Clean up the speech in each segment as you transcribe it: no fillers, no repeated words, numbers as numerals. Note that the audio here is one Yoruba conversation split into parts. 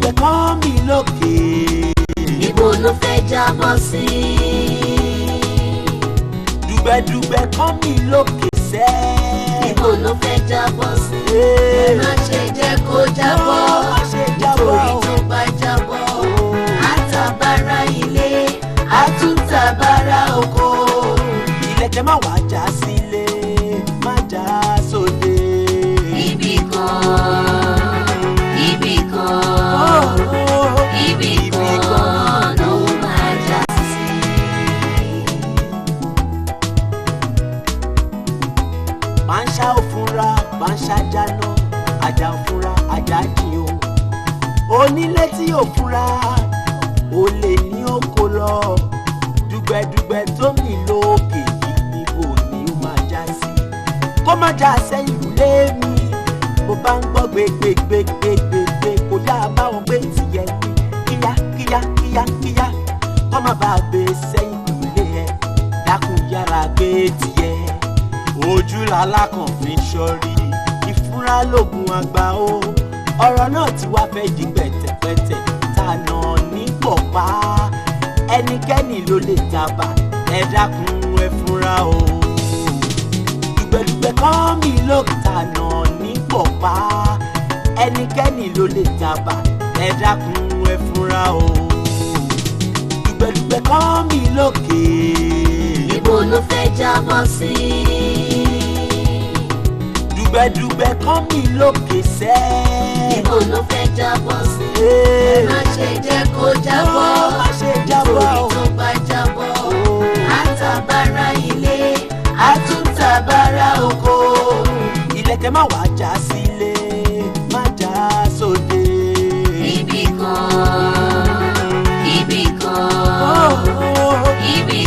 dùgbẹ̀dùgbẹ̀ kàn mí lókè. Ibo ló fẹ́ jábọ́ sí? Dùgbẹ̀dùgbẹ̀ kàn mí lókè sẹ́. Ibo ló fẹ́ jábọ́ sí? Ẹ má ṣe jẹ́ kó jábọ́, nítorí tó bá jábọ́ àtàbàrà ilé àtúntàbàrà oko. Ilẹ̀kẹ̀ má wá já sílé, má já sóde. Ibì kan, ibì kan, ibì kan ló máa já sí. Pàǹṣá ò fúnra, pàǹṣá jáná, àjà ò fúnra, àjà jìn o. Onílé tí ò fúnra, olè ní oko lọ. Dùgbẹ̀dùgbẹ̀ tó mì lókè yìí níbo ni ó máa já sí. Kó má já sẹ́yìn lé mi, bó bá ń gbọ́ gbégbégbégbégbé kò dáa báwọn gbé tìyẹ ní kíyákíyákíyá. Kó má bàa gbé sẹ́yìn lé ẹ, dákun yára gbé tìyẹ. Ojú làlákàn fi ń ṣọ́rí, ìfúnra lògùn àgbà o. Ọ̀rọ̀ náà ti wá fẹ́ di pẹ̀tẹ̀pẹ̀tẹ̀, tànà ní pọ̀pá. Ẹnikẹ́ni ló lè tàbà, ẹ dákun ẹ fúnra o. Dùgbẹ̀dùgbẹ̀ kàn mí lókè, tànà ní pọ̀pá. Ẹnikẹ́ni ló lè tàbà, ẹ dákun ẹ fúnra o. Dùgbẹ̀dùgbẹ̀ kàn mí lókè. Ibo ló fẹ́ jábọ́ sí? Dùgbẹ̀dùgbẹ̀ kàn mí lókè sẹ́. Ibo ló fẹ́ jábọ́ sí? Ẹ má ṣe jẹ́ kó jábọ́, nítorí tó bá jábọ́ àtàbàrà ilé àtúntàbàrà oko. Ilẹ̀kẹ̀ má wá já sílé, má já sóde. Ibì kan, ibì kan, ibì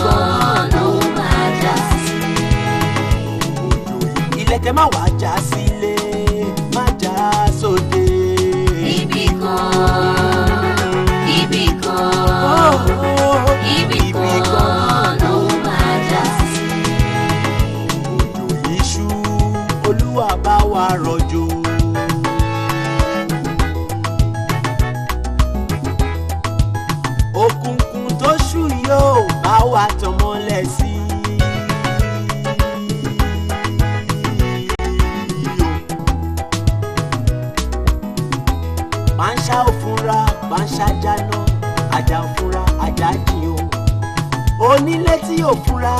kan ló máa já sí. Ilẹ̀kẹ̀ má wá já sílé, má já sóde. Ibì kan, ibì kan, ibì kan ló máa já sí. Òjò iṣu Olúwa bá wa rọ̀jò. Òkùnkùn tó ṣú yóò bá wa tàn mọ́lẹ̀ sí. Pàǹṣá ò fúnra, pàǹṣá jáná, àjà ò fúnra, àjà jìn o. Onílé tí ò fúnra,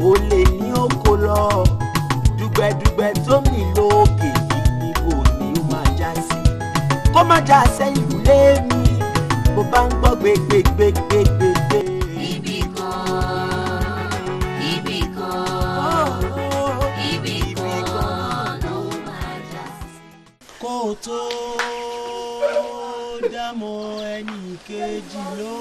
olè ní oko lọ. Dùgbẹ̀dùgbẹ̀ tó mì lókè yìí níbo ni ó máa já sí. Kó má já sẹ́yìn lé mi, bó bá ń gbọ́ gbégbégbégbégbé. Ibì kan, ibì kan, ibì kan ló máa já sí. Kó o tó dámọ̀ ẹnì kejì lóró.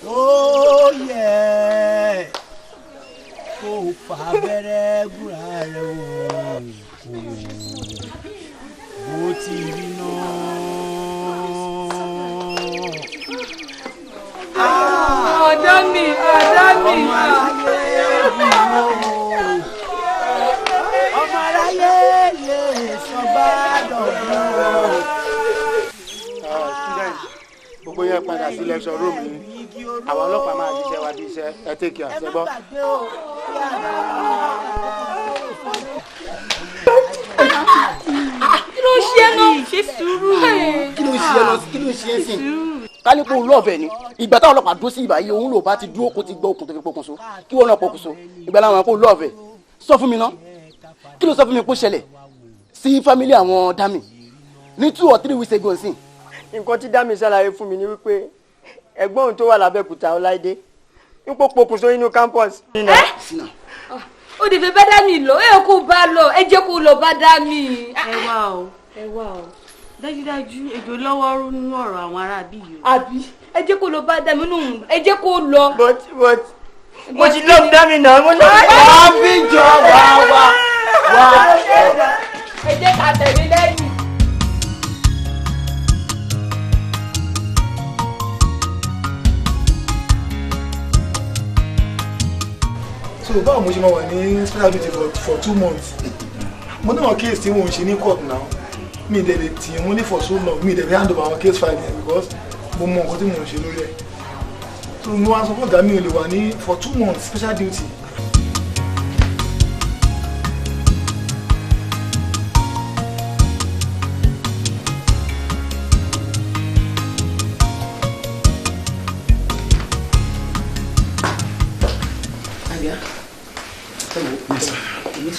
Ó yẹ kó o fà bẹ́rẹ́ gúnra rẹ̀ wò bó ti rí náà. Ọ̀dọ́ mi. Ọmọ aráyé lè sọ bá dọ̀gbọ́n. Gbogbo yẹn padà sí lecture room ni àwọn ọlọ́pàá máa ṣiṣẹ́ wa bí iṣẹ́ ẹ take care ṣe gbọ́. Kí ló ṣe é náà? Ṣe sùúrù. Kí ló ṣe é lọ kí ló ṣe é sìn. Kálípò òun lọ́ọ̀bẹ ni ìgbà táwọn ọlọ́pàá dúró sí ìbàyè òun lò bá ti dúró kó ti gbọ́ okùn tó fi pokùnso kí wọ́n náà pokùnso ìgbà láwọn kó lọ́ọ̀bẹ sọ fún mi ná kí ló sọ fún mi kó ṣẹlẹ̀ sí fámílì àwọn Dami ní 2 or 3 weeks ago nsìn. Nǹkan tí Dami ṣàlàyé fún mi ni wípé ẹ̀gbọ́n òun tó wà lábẹ́òkúta Ọláìdé ń pokùnso inú campus. Ó dè fẹ́ bá Dami lọ ẹ kó bá lọ ẹ jẹ́ kó lọ bá Dami. ẹ wá o dájúdájú èdè lọ́wọ́ nínú ọ̀rọ̀ àwọn ará bí yìí. Àbí ẹ jẹ́ kó lọ bá Dami nù ẹ jẹ́ kó lọ. but mo ti love Dami náà mo love. wàá bí jọ wá. Ẹ jẹ́ ká tẹ̀lé lẹ́yìn. So báwo mo ṣe máa wà ní special duty for 2 months mo ní àwọn case tí mo ń ṣe ní court now mi dẹ̀ lè tì í mú ní for so long mi dẹ̀ lè hand over àwọn case file yẹn because mo mọ nǹkan tí mo ń ṣe lórí ẹ̀ so mo wá sọ fún ọ̀gá mi ò lè wà ní for 2 months special duty.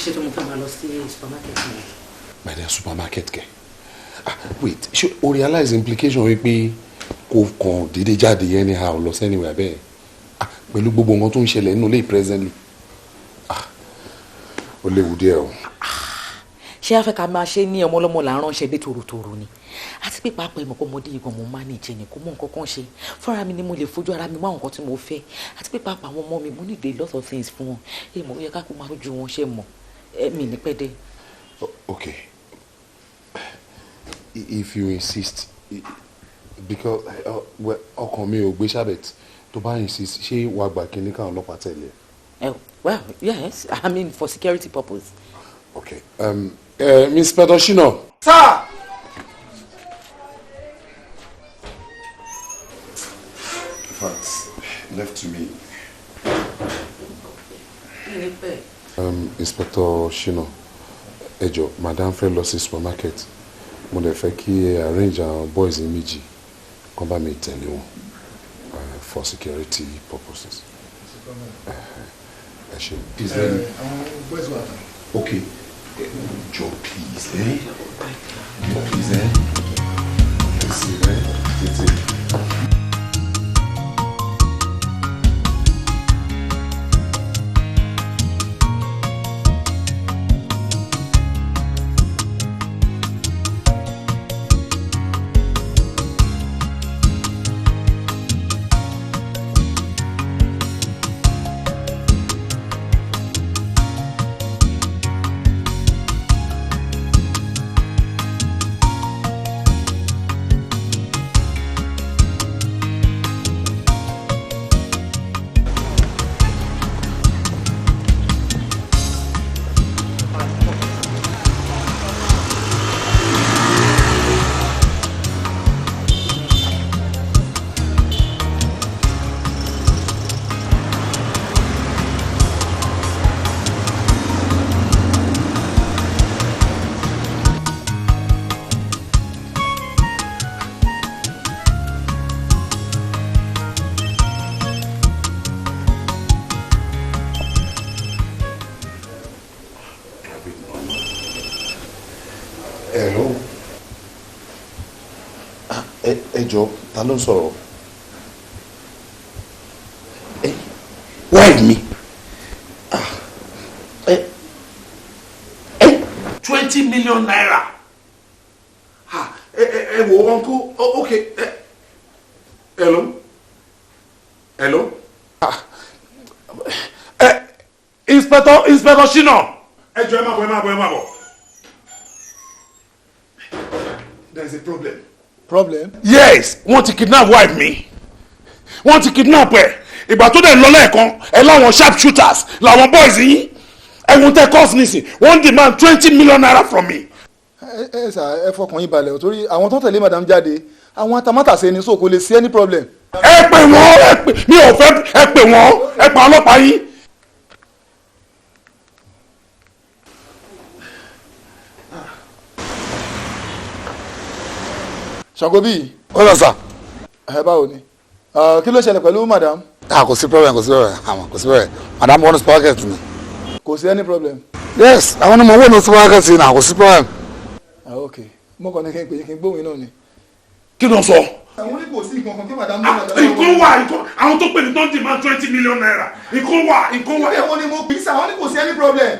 ṣe tó mo fẹ́ máa lọ sí supermarket náà. By the supermarket kẹ wait ṣé o realize implication wípé kò kàn déédéé jáde anyhow lọ anywhere bẹ́ẹ̀ pẹ̀lú gbogbo nǹkan tó ń ṣẹlẹ̀ nínú ilé presently ó léwu díẹ̀ o. ṣé a fẹ́ ká máa ṣe ní ọmọlọ́mọ là ń ránṣẹ́ dé tòrótòró ni àti pé pàápàá ìmọ̀ ọmọdé yìí gan mo máa ní ìjẹ ni kò mọ nǹkan kan ṣe fúnra mi ni mo lè fojú ara mi wá nǹkan tí mo fẹ́ àti pé pàápàá àwọn ọmọ mi mo ní ìdè lot of things fún wọn èèmọ̀ ó yẹ ká kó máa ju wọn ṣe mọ̀ mi ní pẹ́ dé. Okay, if you insist because ọkàn mi ò gbé sábẹ̀t tó bá insist ṣé wàá gbà kínní káwọn ọlọ́pàá tẹ̀lé. Well, yes, I mean for security purpose. Okay, Miss Pedoshino. Sir. In fact, left to me. Inspector Shino, ẹ jọ̀ọ́, Madam fẹ́ lọ sí supermarket. Mo lè fẹ́ kí arrange àwọn boys in méjì kàn bá mi tẹ̀lé wọn for security purposes. Ẹ ṣé. Is there boys were okay. Joe, please, Please, Let's see, Let's see. Hello. Ẹ jọ̀ọ́, ta ló ń sọ̀rọ̀? Why me? 20 million naira. Wo uncle. Okay. Hello. Hello. Inspector Shino. Ẹ jọ̀ọ́, ẹ má bọ̀. There is a problem. Problem? Yes, wọ́n ti kidnap wife mi. Wọ́n ti kidnap ẹ̀. Ìgbà tó dẹ̀ lọ lẹ́ẹ̀kan, ẹ láwọn sharp shooters làwọn boys yìí. Ẹ̀wọ̀n tẹ cost nísìn, wọ́n demand 20 million naira from me. Ẹ fọkàn yín balẹ̀ torí àwọn tó tẹ̀lé madam jáde, àwọn atamátàsé ni so kò lè sí any problem. Ẹ pè wọ́n, mi ò fẹ́ ẹ pè wọ́n, ẹ pa ọlọ́pàá yín. Ṣàngóbí. Ó lọ sà. Ẹ báwo ni? Kí ló ṣẹlẹ̀ pẹ̀lú madam? Kò sí problem, kò sí problem. Madam wọ́n ní supermarket ni. Kò sí any problem. Yes, àwọn ọmọ owó ní supermarket ni kò sí problem. Ok, mo kàn ní kí n pè é kí n gbóhùn náà ni. Kí ló ń sọ? Àwọn ní kò sí nǹkan kan kí madam náà. Nǹkan wà, àwọn tó pè ní tó ń demand 20 million naira. Nǹkan wà. Ẹ̀wọ̀n ni mo pè é sí àwọn ní kò sí any problem.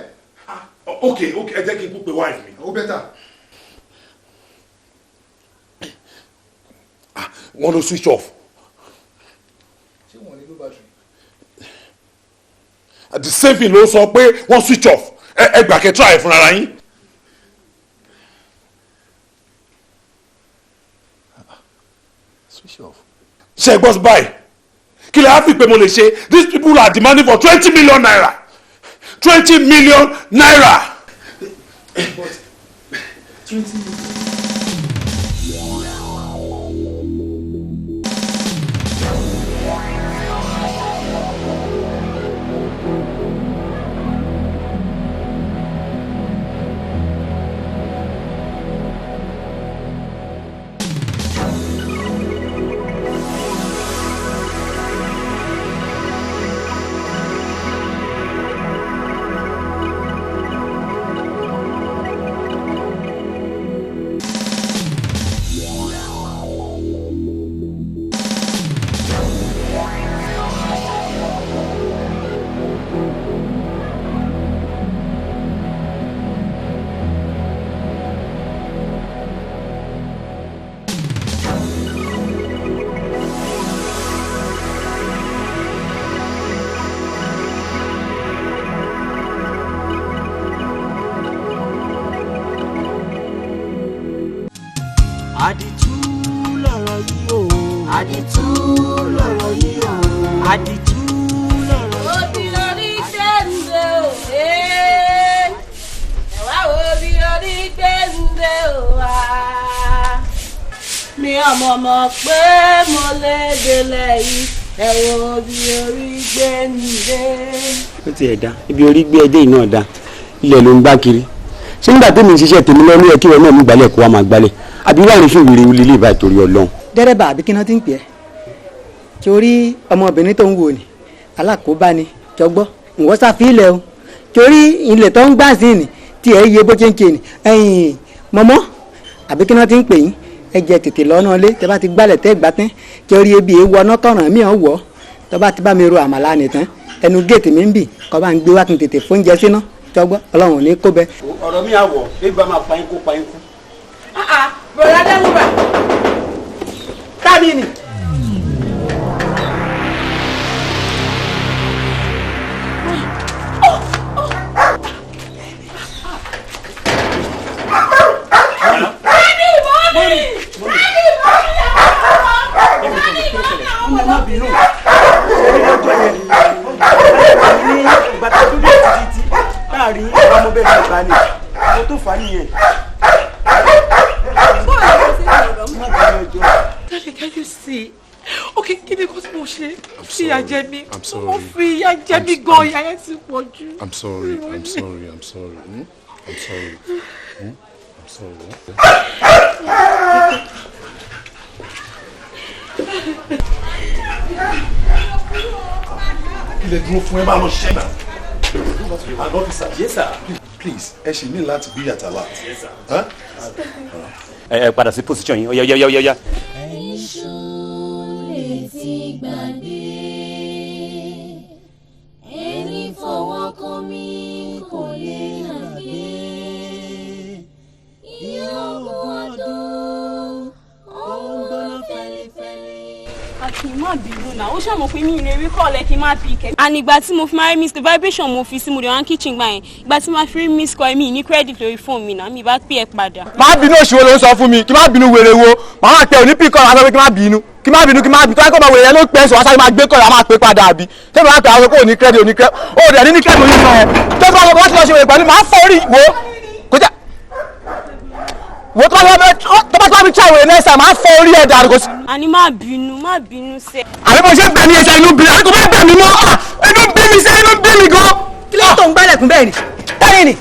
Ok, ẹ jẹ́ kí n kú pé wife mi. Ó bẹ́tà. Wọ́n ló switch off. Ṣé wọ́n ní low battery? The same thing ló sọ pé wọ́n switch off. Ẹ gbà kẹ́ try fúnra ara yín. Switch off. Ṣé ẹ gbọ́ sí báyìí? Kí lè á fi pé mo lè ṣe? These people are demanding for 20 million naira. 20 million naira. but 20 àdìtú lọ̀rọ̀ yìí o. àdìtú lọ̀rọ̀ yìí o. àdìtú lọ̀rọ̀ yìí o. obìnrin gbẹ̀ǹdé o. ẹ̀wá obìnrin gbẹ̀ǹdé o. mi ò mọ̀ pé mo lè délẹ̀ yìí ẹ̀wọ̀ obìnrin gbẹ̀ǹdé. ó ti ẹ̀ dá ibi orí gbé ẹdẹ yìí náà dá ilẹ̀ ló ń gbá kiri ṣé nígbà tẹ́mi ń ṣiṣẹ́ tèmi lọ́nú ẹ̀ kí wọn náà mú gbálẹ̀ kó wa máa gbálẹ̀ àbí wàá rí fún wèrè wuli ilé ìbá ìtòrí Ọlọ́run. dẹ́rẹ́bà àbí kí náà ti ń pè ẹ́ torí ọmọbìnrin tó ń wò ní alákòóbá ni jọgbọ́ ìwọ́n ṣàfihàn o torí ilẹ̀ tó ń gbà sí ni tí ẹ yẹ bó ṣe ń ké ni ẹ̀yìn mọ́mọ́ àbí kí náà ti ń pè yín ẹ jẹ tètè lọ́nà lé tẹ́ bá ti gbálẹ̀ tẹ́ gbà tán torí ebi èèwọ̀ ọ̀nà tọ̀ràn mí ọ̀ wọ̀ tọ́ bá ti bá mi ro àmàlà nìtàn ẹnu géètì mi ń bì kọ́ bá ń gbé wá kí n tètè fóúnjẹ síná jọgbọ́ Ọlọ́run ò ní kó bẹ. ọ̀rọ̀ mi àwọ̀ bí bá máa pa yín kó pa yín kú. bọ̀dá dẹ́wùbà tábìlì. láàrin ọmọbìnrin àgbà ni àwọn tó fà á nìyẹn. Daddy, can you see? Okay, kí ni kò tí mo ṣe? Fi ìyà jẹ mí. Mo fi ìyà jẹ mí gan, ìyà yẹn ti pọ̀ jù. I'm sorry. I'm sorry. I'm sorry. I'm sorry. I'm sorry. ilé dúró fún ẹ bá lọ ṣẹ́ náà. an officer. Yes, sir. Please ẹ ṣì ní láti bí yàtọ̀ láti. Yes, sir. Ẹ padà sí position yín. Oya. ẹ̀yin ṣó lè ti gbàgbé ẹni fọwọ́ kan mi kò lè gbàgbé ìyókùn ọdún ọgbọ́n fẹ́lifẹ́li. Àti má bínú náà, ó ṣàmọ̀ pé mi ìlérí kọ́ọ̀lẹ́ kí n má bí kẹ́. And ìgbà tí mo fi máa rí miss vibration mo fi sí mo dé wọn kitchen gbà yẹn. Ìgbà tí mo fi rí miss call mi ní credit lórí fóònù mi náà, mi bá pè é padà. má bínú òṣìwò ló ń sọ fún mi kí má bínú wèrè wo màá pẹ òní píkọ́ àwọn akẹ́kọ̀ọ́ kí má bínú tó ẹ̀kọ́ máa wèrè yẹn ló pẹ́ sọ wá sáré máa gbé kọ́ ẹ̀ máa pè padà àbí tẹ́lẹ̀ máa pè àwọn akẹ́kọ̀ọ́ òní credit ó rẹ̀ ní credit òní kan ẹ̀ tẹ́lẹ̀ máa lọ́kọ́ láti lọ ṣe wèrè pẹ̀lú máa fọ́ orí wo kọjá wo tó bá mi tí àwọn ènìyàn ẹ̀sà máa fọ́ orí ẹ̀ dàrú kò sí. Àní má bínú sẹ́. àbí mo ṣe ń bẹ ní ẹsẹ̀ inú bí mi àbí kò bá bẹ̀ mí mọ́ inú bí mi sẹ́ inú bí mi gan. kí ló tó ń gbálẹ̀kùn bẹ́ẹ̀ ni tẹ́lẹ̀ ni.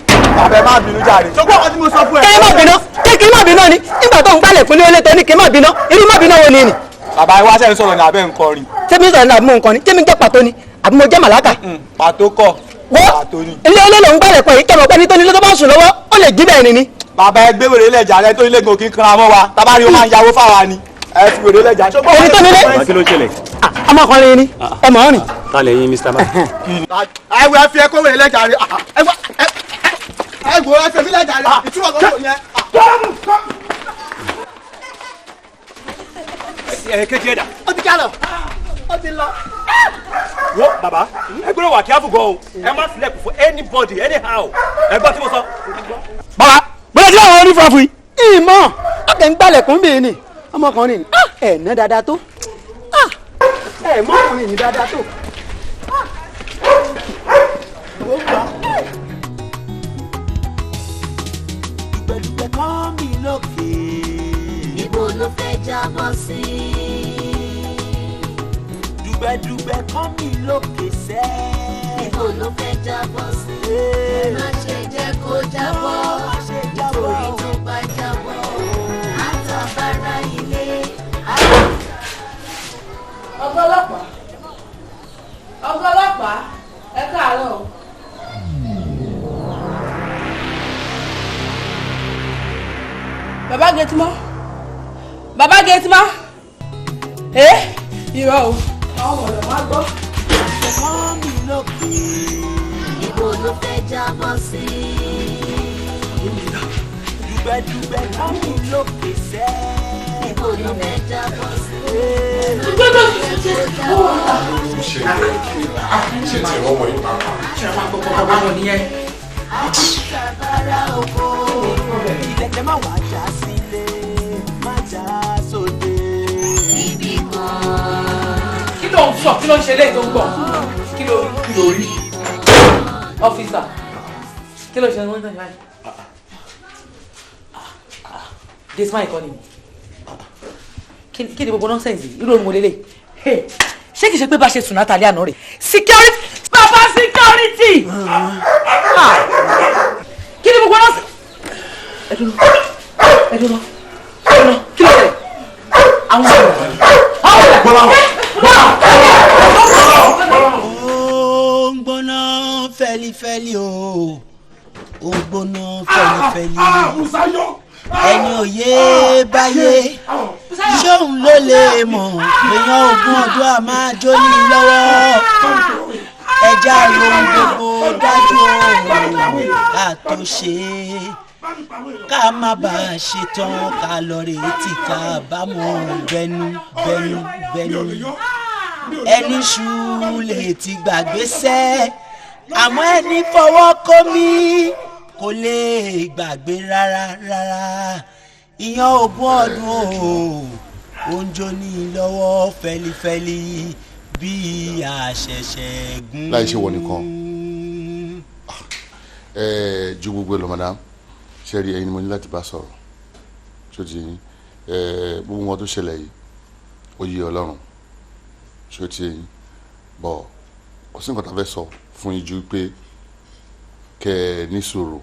àbẹ̀ má bínú jáde. ṣùgbọ́n ọkọ tí mo sọ fún ẹ. kí má bínú kí má bínú ni nígbà tó ń gbálẹ̀kùn ní olè tẹ́ni kí má bínú irú má bínú wo ni ni. bàbá wa sẹ́yìn sọ̀rọ̀ ní abẹ́ nǹkan rí. tẹ́mi sọ̀rọ̀ ní abẹ́ nǹkan ni tẹ́mi jẹ́ pàtó ni àbí mo jẹ́ màláka. pàtó kọ́ pàtó ni. ilé ló ń gbálẹ̀kùn yìí kẹ́mọ̀ pé ní tóní ilé tó bá sùn lọ́wọ́ ó lè jí bẹ́ẹ̀ ni. bàbá ẹgbẹ́ wèrè lẹ́jà rẹ tó ilé gòkè kanra mọ́ wa tabari ó máa ń yáwó fáwa ni ẹ fi wèrè lẹ́jà. èmi tó nílé. Kí ló ṣẹlẹ̀? ọmọkùnrin ni ẹ mọ̀ ọ́ rìn. Kálẹ̀ yín Mr. Man. ẹ wo ẹ fi ẹkọ wèrè lẹ́jà rẹ ẹ wo ẹ fi ẹbí lẹ́jà rẹ ìtumọ̀ kan tó yẹ. Kejì ẹ̀dá. ó ti kálọ̀ ó ti lọ. Wo bàbá ẹ gbọ́dọ̀ wà kíáfù gan o ẹ má sílẹ̀ kù fún anybody anyhow ẹ gbọ́ tí mo sọ. bàbá bọ́lá tí àwọn onífọ̀ fún yìí. ìmọ̀ ọ̀kẹ́ ń gbálẹ̀kùn bíi ni ọmọkùnrin ni ẹ̀ ná dáadáa tó ẹ̀ mọ́kùnrin ni dáadáa tó. dùgbẹ̀dùgbẹ̀ kàn mí lókè. Ibo ló fẹ́ jábọ́ sí? Dùgbẹ̀dùgbẹ̀ kàn mí lókè sẹ́. Ibo ló fẹ́ jábọ́ sí? Ẹ má ṣe jẹ́ kó jábọ́, nítorí tó bá jábọ́ àtàbàrà ilé. Ọ̀gá ọlọ́pàá ẹ káàárọ̀. Bàbá Gẹ̀tìmọ́ irọ́ o àwọn ọ̀rọ̀ máa gbọ́. Kàn mí lókè. Ibo ló fẹ́ jábọ́ sí? Dùgbẹ̀dùgbẹ̀ kàn mí lókè sẹ́. Ibo ló fẹ́ jábọ́ sí? Ṣé ti ọmọ ìgbà kan? Ṣé àwọn akọ́kọ́ bàbá wọn nìyẹn? Àtàbàrà oko. Ilẹ̀kẹ̀ má wá já sílé, má já sóde. Ibì kan. Kí ló ń sọ? Kí ló ń ṣe léyìí tó ń gbọ́? Kí ló rí? Ọ́fíìsà, kí ló ṣe wọ́n ń tàn báyìí? Desmond ìkọ́ni. Kí ni gbogbo nọ́ńsẹ̀nsì? Irú orin mo lélẹ̀. Ṣé kìí ṣe pé bá ṣe sùn látàlẹ́ àná rẹ̀? Security! Bàbá security! Kí ni gbogbo nọ́ńsẹ̀nsì? Ẹ dúró. Kí ló ṣẹlẹ̀? Àwọn ọ̀rọ̀. Ó ń gbóná fẹ́lifẹ́li o, ó ń gbóná fẹ́lifẹ́li. Ẹni òye báyé ṣóun ló lè mọ̀ èèyàn ogún ọdún a máa jó ní lọ́wọ́. Ẹja lóhun gbogbo dájú ká tó ṣe ká má bàa ṣetán ká lọ retí ká bá mọ̀ bẹnu. Ẹni ṣú lè ti gbàgbé sẹ́ àmọ́ ẹni fọwọ́ kó mi kò lè gbàgbé rárá. Ìyàn ogún ọdún ó ń jó ní lọ́wọ́ fẹ́lifẹ́li bí àṣẹ̀ṣẹ̀ gún. láì ṣe wọ nìkan ju gbogbo ẹ lọ madam ṣe rí ẹ̀yin ni mo ní láti bá sọ̀rọ̀ ṣó ti yín gbogbo wọn tó ṣẹlẹ̀ yìí ó yé Ọlọ́run ṣó ti yín bọ̀ kò sí nǹkan tá a fẹ́ sọ fún yín ju pé kẹ́ ẹ ní sùúrù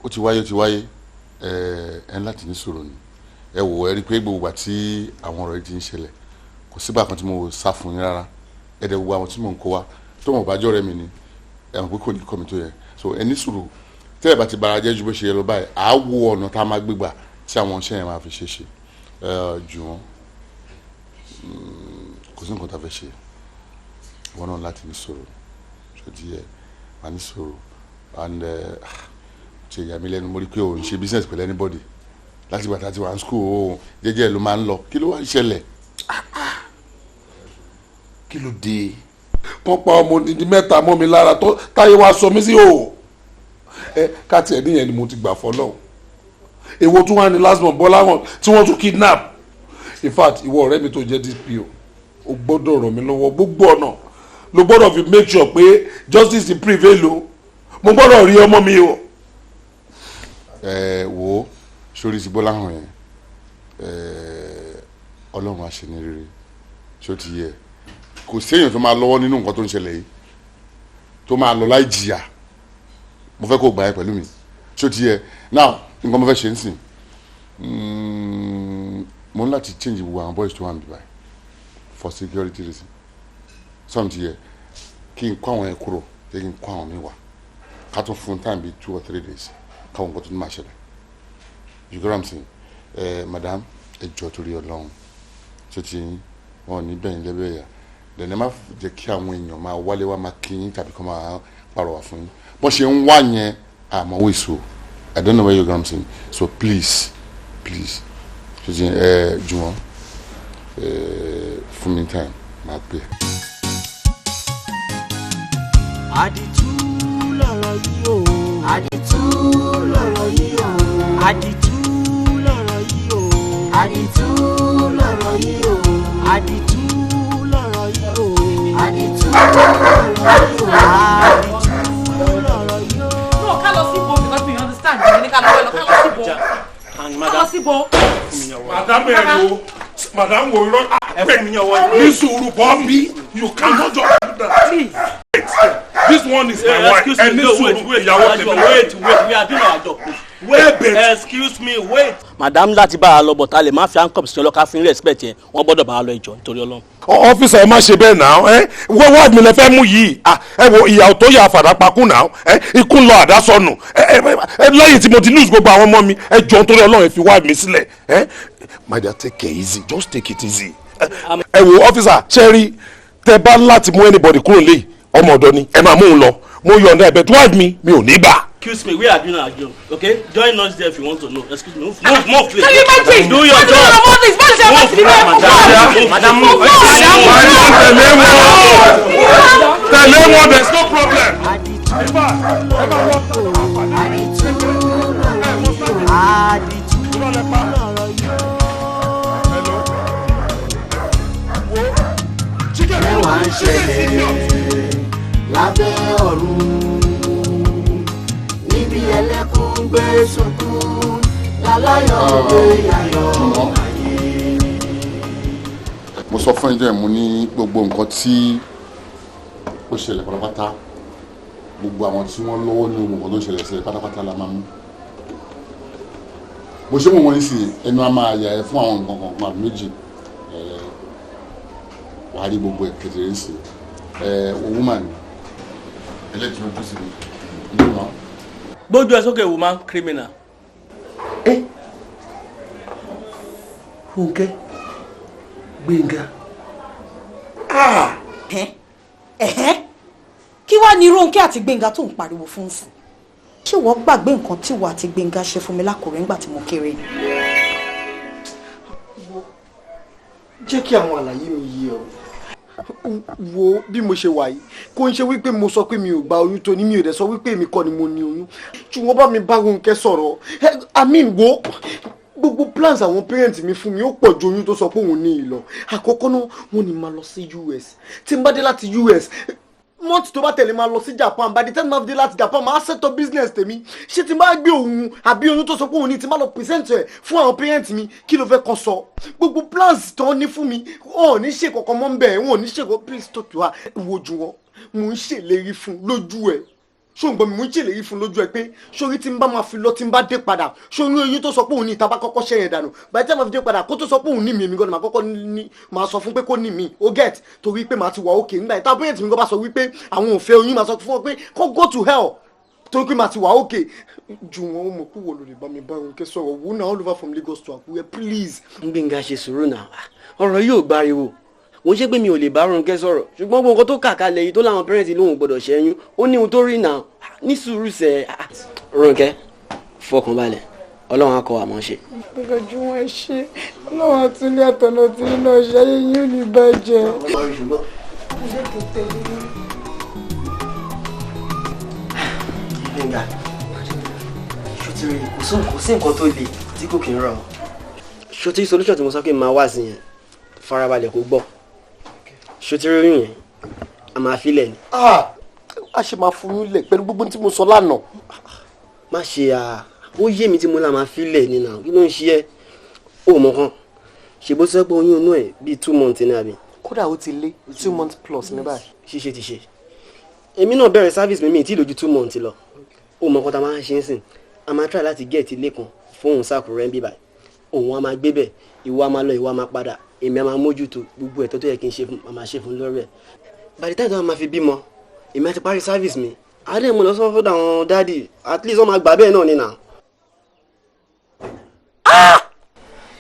ó ti wáyé ẹ ń láti ní sùúrù ni ẹ wò ẹ rí i pé gbogbo ìgbà tí àwọn ọ̀rọ̀ yìí ti ń ṣẹlẹ̀ kò sígbà kan tí mo sá fún yín rárá ẹ dẹ̀ gbogbo àwọn tí mò ń kó wa tó mọ̀ bájọ́ rẹ mi ni ẹ mọ̀ pé kò ní kọ́ mi tó yẹ so ẹ ní sùúrù tẹ́ ẹ bá ti bara jẹ́ ju bó ṣe yẹ lọ báyìí à á wo ọ̀nà tá a máa gbégbà tí àwọn iṣẹ́ yẹn máa fi ṣe jù wọ́n kò sí nǹkan tá a fẹ́ ṣe wọn náà láti ní sùúrù ṣó ti yẹ máa ní sùúrù and ṣe ìyá mi lẹ́nu mo rí pé òun ṣe business pẹ̀lú anybody láti ìgbà tá a ti wà ní school o jẹ́jẹ́ ló máa ń lọ kí ló wá ń ṣẹlẹ̀ kí ló dé. wọ́n pa ọmọ odidi mẹ́ta mọ́ mi lára tó táyé wá sọ mí sí o káàtì ẹ̀ níyẹn ni mo ti gbà fọlọ́ èwo tún wá ní last month bọ́lá wọn tí wọ́n tún kidnap in fact ìwọ ọ̀rẹ́ mi tó jẹ́ DPO o gbọ́dọ̀ ràn mí lọ́wọ́ gbogbo ọ̀nà ló gbọ́dọ̀ fi make sure pé justice prevail o mo gbọ́dọ̀ rí ọmọ mi o. wo sórí ti bọ́lá hàn yẹn ọlọ́run á ṣe ní rere ṣó ti yẹ kò séèyàn tó máa lọ́wọ́ nínú nǹkan tó ń ṣẹlẹ̀ yìí tó máa lọ láì jìyà mo fẹ́ kó gbà ẹ́ pẹ̀lú mi ṣó ti yẹ now nǹkan mo fẹ́ ṣe ń sìn mo ní láti change gbogbo àwọn boys tó wà níbí báyìí for security reason sọ́n ti yẹ kí n kó àwọn yẹn kúrò kí n kó àwọn mi wá ká tún fún time bíi 2 or 3 days káwọn nǹkan tó ní máa ṣẹlẹ̀ you get what I'm saying madam ẹ jọ̀ọ́ torí Ọlọ́run ṣó ti yín wọn ò ní bẹ́yìn lẹ́bẹ̀ẹ́ yà lẹ́nu má jẹ́ kí àwọn èèyàn máa wálé wá máa kí yín tàbí kó máa pàrọwà fún yín bó ṣe ń wá yẹn àmọ́ wíṣọ I don't know where you get what I'm saying so please ṣó ti yín Jùwọ́n fún mi time máa pè é. àdìtú lọ̀rọ̀ yìí o. àdìtú lọ̀rọ̀ yìí o. àdìtú lọ̀rọ̀ yìí o. àdìtú lọ̀rọ̀ yìí o. àdìtú lọ̀rọ̀ yìí o. àdìtú lọ̀rọ̀ yìí o. àdìtú lọ̀rọ̀ yìí o. No, ká lọ sí ibo because we understand. Ní ká lọ sí níbo. madam ẹ wo madam wo irọ́ ní sùúrù Bobby you cannot just do that. This one is my wife and ní sùúrù ìyàwó tèmi. Wait, we are doing our job. Wait, excuse me, wait. Madam láti bá a lọ bọ̀ ta lè má fi handcuff sí ọlọ́ka fún respect yẹn wọ́n gbọ́dọ̀ bá a lọ ìjọ nítorí Ọlọ́run. Ọ́fíìsì ẹ má ṣe bẹ́ẹ̀ náà wọ́ọ̀dù mi lè fẹ́ mú yìí ẹ wo ìyàwó tó yà fàdà pakú náà ikú ń lọ àdá sọnù lẹ́yìn tí mo ti lose gbogbo àwọn ọmọ mi ẹ jọ nítorí Ọlọ́run ẹ fi wá mi sílẹ̀ my dear take it easy just take it easy. Ẹ wo ọ́fíìsà ṣẹ́rí tẹ bá láti mú anybody kúrò lé ọmọ ọ̀dọ́ ni ẹ máa mú un lọ mo yọ̀ǹda ẹ̀ bẹ́ẹ̀ wife mi ò ní gbà. Excuse me, we are doing our job, okay? Join us there if you want to know. Excuse me, move, please. Can you imagine? Do your job. Madam, tẹ̀lé wọn, there's no problem. Mẹ́wàá ń ṣẹlẹ̀ lábẹ́ ọ̀run níbi ẹlẹ́kùn gbé sunkún láláyọ̀ gbé ayọ̀ ayé. mo sọ fún ẹjọ́ ẹ̀ mo ní gbogbo nǹkan tí ó ṣẹlẹ̀ pátápátá gbogbo àwọn tí wọ́n lọ́wọ́ ní ohun nǹkan tó ń ṣẹlẹ̀ pátápátá la máa mú bó ṣe mọ̀ wọ́n ní sí ẹnu a máa yà ẹ́ fún àwọn nǹkan kan àbí méjì wàá rí gbogbo ẹ̀ kékeré sí woman ẹlẹ́tìrì ojú sí mi ní ìmọ̀. Gbójú ẹ sókè woman criminal. Fúnkẹ́ Gbénga. Kí wàá ní Rónkẹ́ àti Gbénga tó ń pariwo fún sí? Ṣé wọ́n gbàgbé nǹkan tí wọ́n àti Gbénga ṣe fún mi lákòrẹ́ ńgbà tí mo kéré ni? Jẹ́ kí àwọn àlàyé mi yé ọ. Wo bí mo ṣe wà yìí kò ń ṣe wípé mo sọ pé mi ò gba oyún tó ní mi ò dẹ̀ sọ wípé èmi kọ́ ni mo ní oyún ṣùgbọ́n bá mi bá Rónkẹ́ sọ̀rọ̀ wo gbogbo plans àwọn parents mi fún mi ó pọ̀ ju oyún tó sọ pé òun ní ìlọ àkọ́kọ́ náà wọ́n ní máa lọ sí US tí n bá dé láti US month tó bá tẹ̀lé máa lọ sí Japan by the time máa dé láti Japan máa set up business tèmi ṣé tí n bá gbé òun àbí oyún tó sọ pé òun ní tí n bá lọ present ẹ̀ fún àwọn parents mi kí ló fẹ́ kan sọ gbogbo plans tó ní fún mi wọn ò ní ṣe kankan mọ́ ń bẹ̀ wọn ò ní ṣe kankan please talk to her wojú wọn mò ń ṣèlérí fún lójú ẹ̀ ṣóǹgbọ́n mi mò ń ṣèlérí fún lójú ẹ̀ pé sórí tí n bá máa fi lọ tí n bá dé padà sórí oyún tó sọ pé òun ní ìta bá kọ́kọ́ ṣẹ́yìn dànù by the time máa fi dé padà kó tó sọ pé òun ní mi èmi gan-an máa kọ́kọ́ ní máa sọ fún pé kó ní mi ó get torí pé màá ti wà òkè nígbà ìta bóyá tí mi gan bá sọ wípé àwọn ò fẹ́ oyún máa sọ fún wọn pé kó go to hell torí pé màá ti wà òkè ju wọn ó mọ̀ pé wọ́n ló lè bá mi bá Rónkẹ́ sọ̀rọ̀ wò náà all over from Lagos to Àkúrẹ́ please. Gbénga ṣe sùúrù náà ọ̀rọ̀ yóò gbáriwo wọ́n ṣe pé mi ò lè bá Rónkẹ́ sọ̀rọ̀ ṣùgbọ́n gbogbo nǹkan tó kà kalẹ̀ yìí tó láwọn pẹ́rẹ́ǹtì lóhùn gbọ́dọ̀ ṣẹ́yún ó ní ohun tó rí náà ní sùúrù sẹ́ Rónkẹ́ fọkànbalẹ̀ Ọlọ́run á kọ́ wa mọ̀ ṣe. gbẹ̀gàjú wọn ṣe Ọlọ́run àtúnlẹ̀ àtọ̀nà tí iná ṣe yín ò ní bàjẹ́. Gbénga ṣòtìrì kò sí nǹkan tó le tí kò kí ń rọ̀ ṣòtìrì solution tí mo sọ pé máa wá sí yẹn farabalẹ̀ kó gbọ́ ṣòtìrì oyún yẹn a máa filẹ̀ ni. a ṣe máa fún yín lẹ̀ pẹ̀lú gbogbo tí mo sọ lánàá. má ṣe ó yé mi tí mo là máa filẹ̀ nínú kí ló ń ṣe ẹ́ ó mọ̀ kan ṣèbó sọ pé oyún inú ẹ̀ bíi 2 months ní àbí. kódà ó ti lé 2 months plus ní báyìí. ṣíṣe ti ṣe èmi náà bẹ̀rẹ̀ service mi tí lójú 2 months lọ ó mọ̀ kan tá a máa ṣe ń sìn a máa try láti get ilé kan fóun Sàkúrẹ́ ń bí báyìí òun á máa gbé bẹ̀ ìwọ á máa lọ ìwọ á máa padà èmi á máa mójútó gbogbo ẹ̀tọ́ tó yẹ kí n ṣe fún màmá ṣe fún lórí ẹ̀ by the time tó máa fi bímọ èmi á ti parí service mi àdé mo lọ sọ fún àwọn dáàdì at least wọ́n máa gbà bẹ́ẹ̀ náà nínà.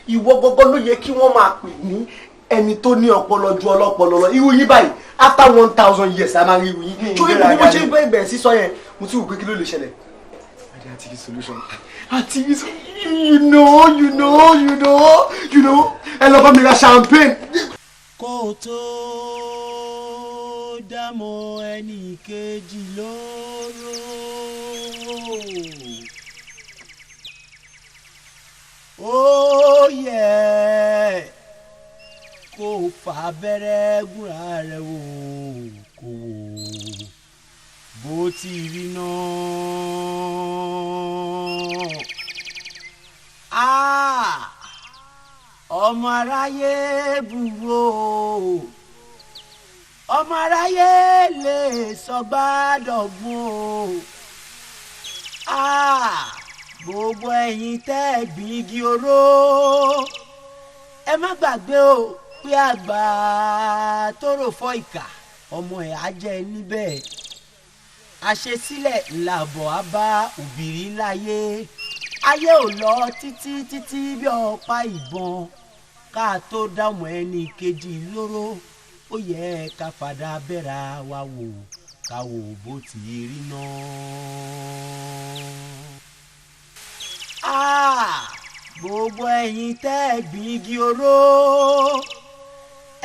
ìwọ gbogbo ló yẹ kí wọ́n máa pè ní ẹni tó ní ọpọlọ ju ọlọ́pọlọ lọ irú yín báyìí after 1000 years a máa rí irú yín torí bí mo ṣe ń bẹ̀rẹ̀ sí sọ yẹn mo ti wù pé kí ló lè ṣẹlẹ̀ àti the solution àti you know ẹ lọ bá mi ra champagne. kó o tó dámọ̀ ẹnì kejì lóró ó yẹ kó o fà bẹ́rẹ́ gúnra rẹ̀ wò kó wò bó ti rí náà. ọmọ aráyé buwo ọmọ aráyé lè sọgbádọ̀gbọ́n gbogbo ẹ̀yin tẹ́ gbin igi oró ẹ má gbàgbé o pé àgbà tó rò fọ́ ìkà ọmọ ẹ̀ á jẹ́ níbẹ̀ àṣesílẹ̀ làbọ̀ á bá òbírí láyé ayé ò lọ títí títí bí ọ̀pá ìbọn ká tó dámọ̀ ẹni kejì lóró ó yẹ ká padà bẹ́ra wa wò ká wò bó ti rí náà. Gbogbo ẹ̀yin tẹ́ gbin igi oró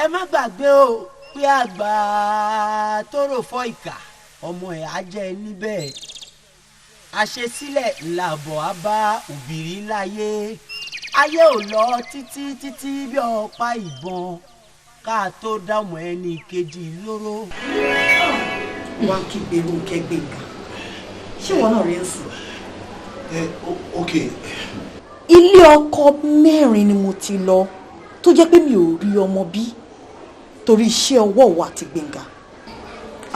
ẹ má gbàgbé o pé àgbà tó rò fọ́ ìkà ọmọ ẹ̀ á jẹ́ níbẹ̀ àṣesílẹ̀ làbọ̀ á bá òbírí láyé ayé ò lọ títí títí bí ọ̀pá ìbọn ká tó dámọ̀ ẹni kejì lóró. wá kí gbèrú kẹgbẹ̀gà ṣé wọn náà rí ń sùn. ok. ilé ọkọ 4 ni mo ti lọ tó jẹ́ pé mi ò rí ọmọ bí torí iṣẹ́ ọwọ́ wa ti Gbénga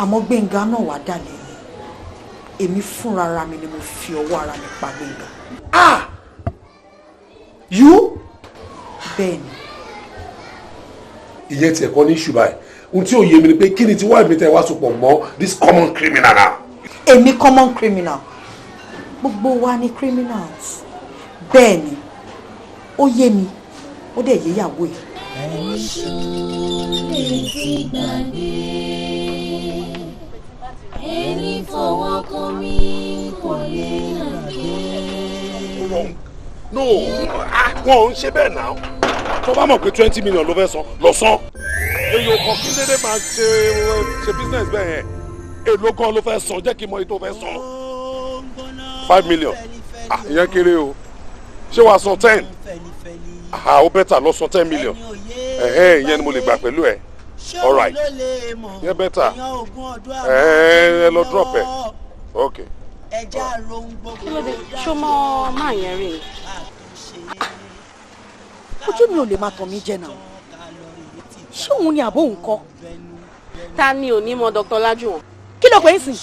àmọ́ Gbénga náà wà dálẹ̀ ni èmi fúnra ara mi ni mo fi ọwọ́ ara mi pa Gbénga. you. bẹ́ẹ̀ni. ìyẹn tiẹ̀ kọ́ ní ṣùgbọ́n ẹ̀ ohun tí ò yé mi ni pé kí ni tí wàá mi tẹ́ wá sopọ̀ mọ́ this common criminal now. èmi common criminal gbogbo wa ni criminals bẹ́ẹ̀ni ó yé mi ó dẹ̀ yé ìyàwó ẹ̀. oṣù ètí gbàgbé ẹni fọwọ́ kan mi kò lè gbàgbé. no wọn ò ń ṣe bẹ́ẹ̀ náà tó bá mọ̀ pé 20 million ló fẹ́ san lọ san èyí ò kàn kí dédé máa ṣe business bẹ́ẹ̀ yẹn èló gan ló fẹ́ san jẹ́ kí n mọ èyí tó fẹ́ san 5 million ìyẹn kéré o ṣé wàá san 10 ó bẹ́tà lọ san 10 million ìyẹn ni mo lè gbà pẹ̀lú ẹ̀ all right ìyẹn bẹ́tà ẹ lọ drop ẹ ok. kí ló dé ṣó mọ máa yẹn rí ni. ojú mi ò lè máa tàn mí jẹ náà ṣé òun ni àbó òun kọ́. ta ni ò ní mọ Dr. Lájúwọ̀n. kí ló pè é sìn.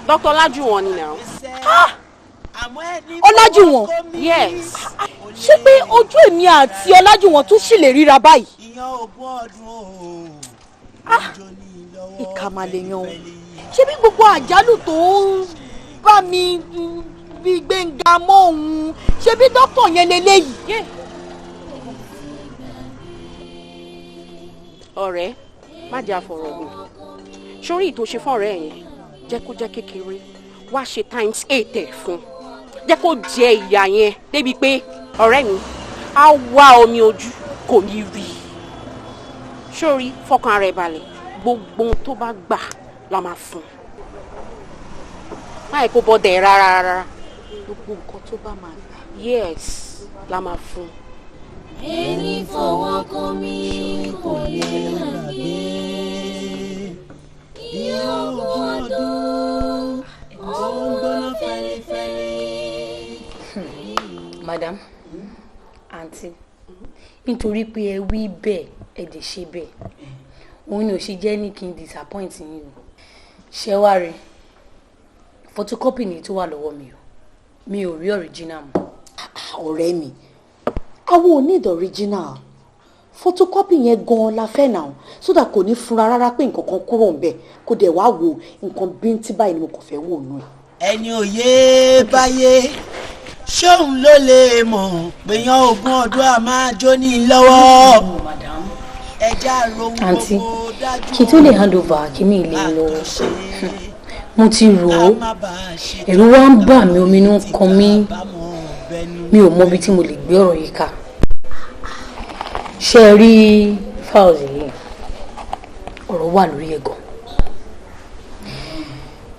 Dr. Lájúwọ̀n ni náà. Ọlájúwọ̀n. yes. ṣé pé ojú èmi àti Ọlájúwọ̀n tún sì lè ríra báyìí. ìkà mà lè yan o ṣé bí gbogbo àjálù tó ń bá mi bí Gbénga mọ́ òun ṣé bí dókítà yẹn lélẹ́yìí. ọ̀rẹ́ má jẹ́ àfọ̀rọ̀gùn sórí ìtò ṣe fún ọ̀rẹ́ yẹn jẹ́ kó jẹ́ kékeré wá ṣe times 8 ẹ̀ fún jẹ́ kó jẹ ìyà yẹn débi pé ọ̀rẹ́ mi á wá omi ojú kò ní rí i sórí fọkàn ara ẹ̀ balẹ̀ gbogbo ohun tó bá gbà la máa fún má yẹ kó bọ́ dẹ̀ rárá gbogbo nǹkan tó bá máa gbà. yes la máa fún. ẹni fọwọ́ kan mi kò lè gbàgbé iye ogún ọdún ọgbọ́n fẹ́rẹ́fẹ́rẹ́. madam àǹtí nítorí pé ẹ wí bẹ́ẹ̀ ẹ dẹ̀ ṣe bẹ́ẹ̀ òun ni ò ṣe jẹ́ ní kí n disappoint yín o ṣé wá rí photocopy ni tó wà lọ́wọ́ mi ò rí original mọ́. ọ̀rẹ́ mi àwọn ò need original photocopy yẹn gan-an la fẹ́ náà so that kò ní fura rárá pé nǹkan kan kúrò ńbẹ̀ kó dẹ̀ wá wo nǹkan bíntín báyìí ni mo kàn fẹ́ wò nù ẹ̀. ẹni òye báyé ṣóun ló lè mọ̀ péyàn ogún ọdún a máa jó ní lọ́wọ́ ẹja rohun gbogbo dájú. kí tó lè hand over kí ní ilé lọ́wọ́ mo ti rò ó ẹ̀rù wá ń bà mí omi inú ń kan mí mi ò mọ ibi tí mo lè gbé ọ̀rọ̀ yìí ká ṣe é rí fáwọ̀sì yìí ọ̀rọ̀ wà lórí ẹ̀gàn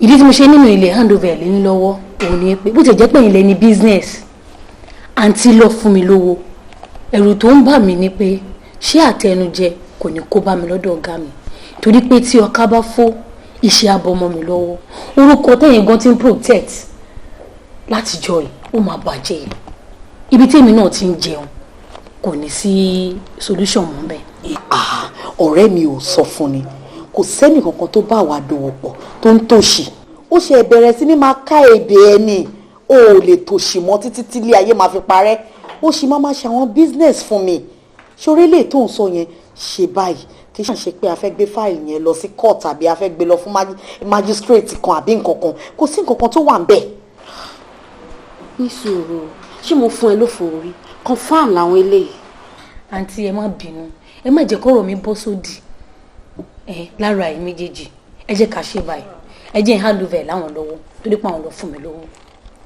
ìdí tí mo ṣe nínú ilé handover lẹ́yìn lọ́wọ́ òun ni pé bó ti jẹ́ pé ilẹ̀ ní business àǹtí lọ fún mi lówó ẹ̀rù tó ń bà mí ni pé ṣé àtẹnujẹ kò ní kó bá mi lọ́dọ̀ ọ̀gá mi torí pé tí ọkà bá fọ́ iṣẹ́ abọ́ mọ́ mi lọ́wọ́ orúkọ tẹ̀yìn gan ti ń protect láti jọ yìí ó máa bàjẹ́ ibi tèmi náà ti ń jẹun kò ní sí solution mọ́ bẹ́ẹ̀. ọ̀rẹ́ mi ò sọ fún ni kò sẹ́nì kankan tó bá wa dòwò pọ̀ tó ń tòṣì ó ṣe bẹ̀rẹ̀ sí ní máa ká èbè ẹni o ò lè tòṣì mọ́ títí tílé ayé máa fi parẹ́ ó sì máa ṣe àwọn business fún mi ṣoré lè tó ń sọ yẹn ṣe báyìí kì í ṣe pé a fẹ́ gbé fáìlì yẹn lọ sí court àbí a fẹ́ gbé lọ fún magistrate kan àbí nǹkan kan kò sí nǹkan kan tó wà ń bẹ̀. ní sùúrù ṣé mo fún ẹ lófo orí confam làwọn eléyìí. àǹtí ẹ má bínú ẹ má jẹ́ kọ́rọ̀ mi bọ́ sódì lára ẹ̀ méjèèjì ẹ jẹ́ ká ṣe báyìí ẹ jẹ́ hand over láwọn lọ́wọ́ torí pé àwọn lọ fún mi lọ́wọ́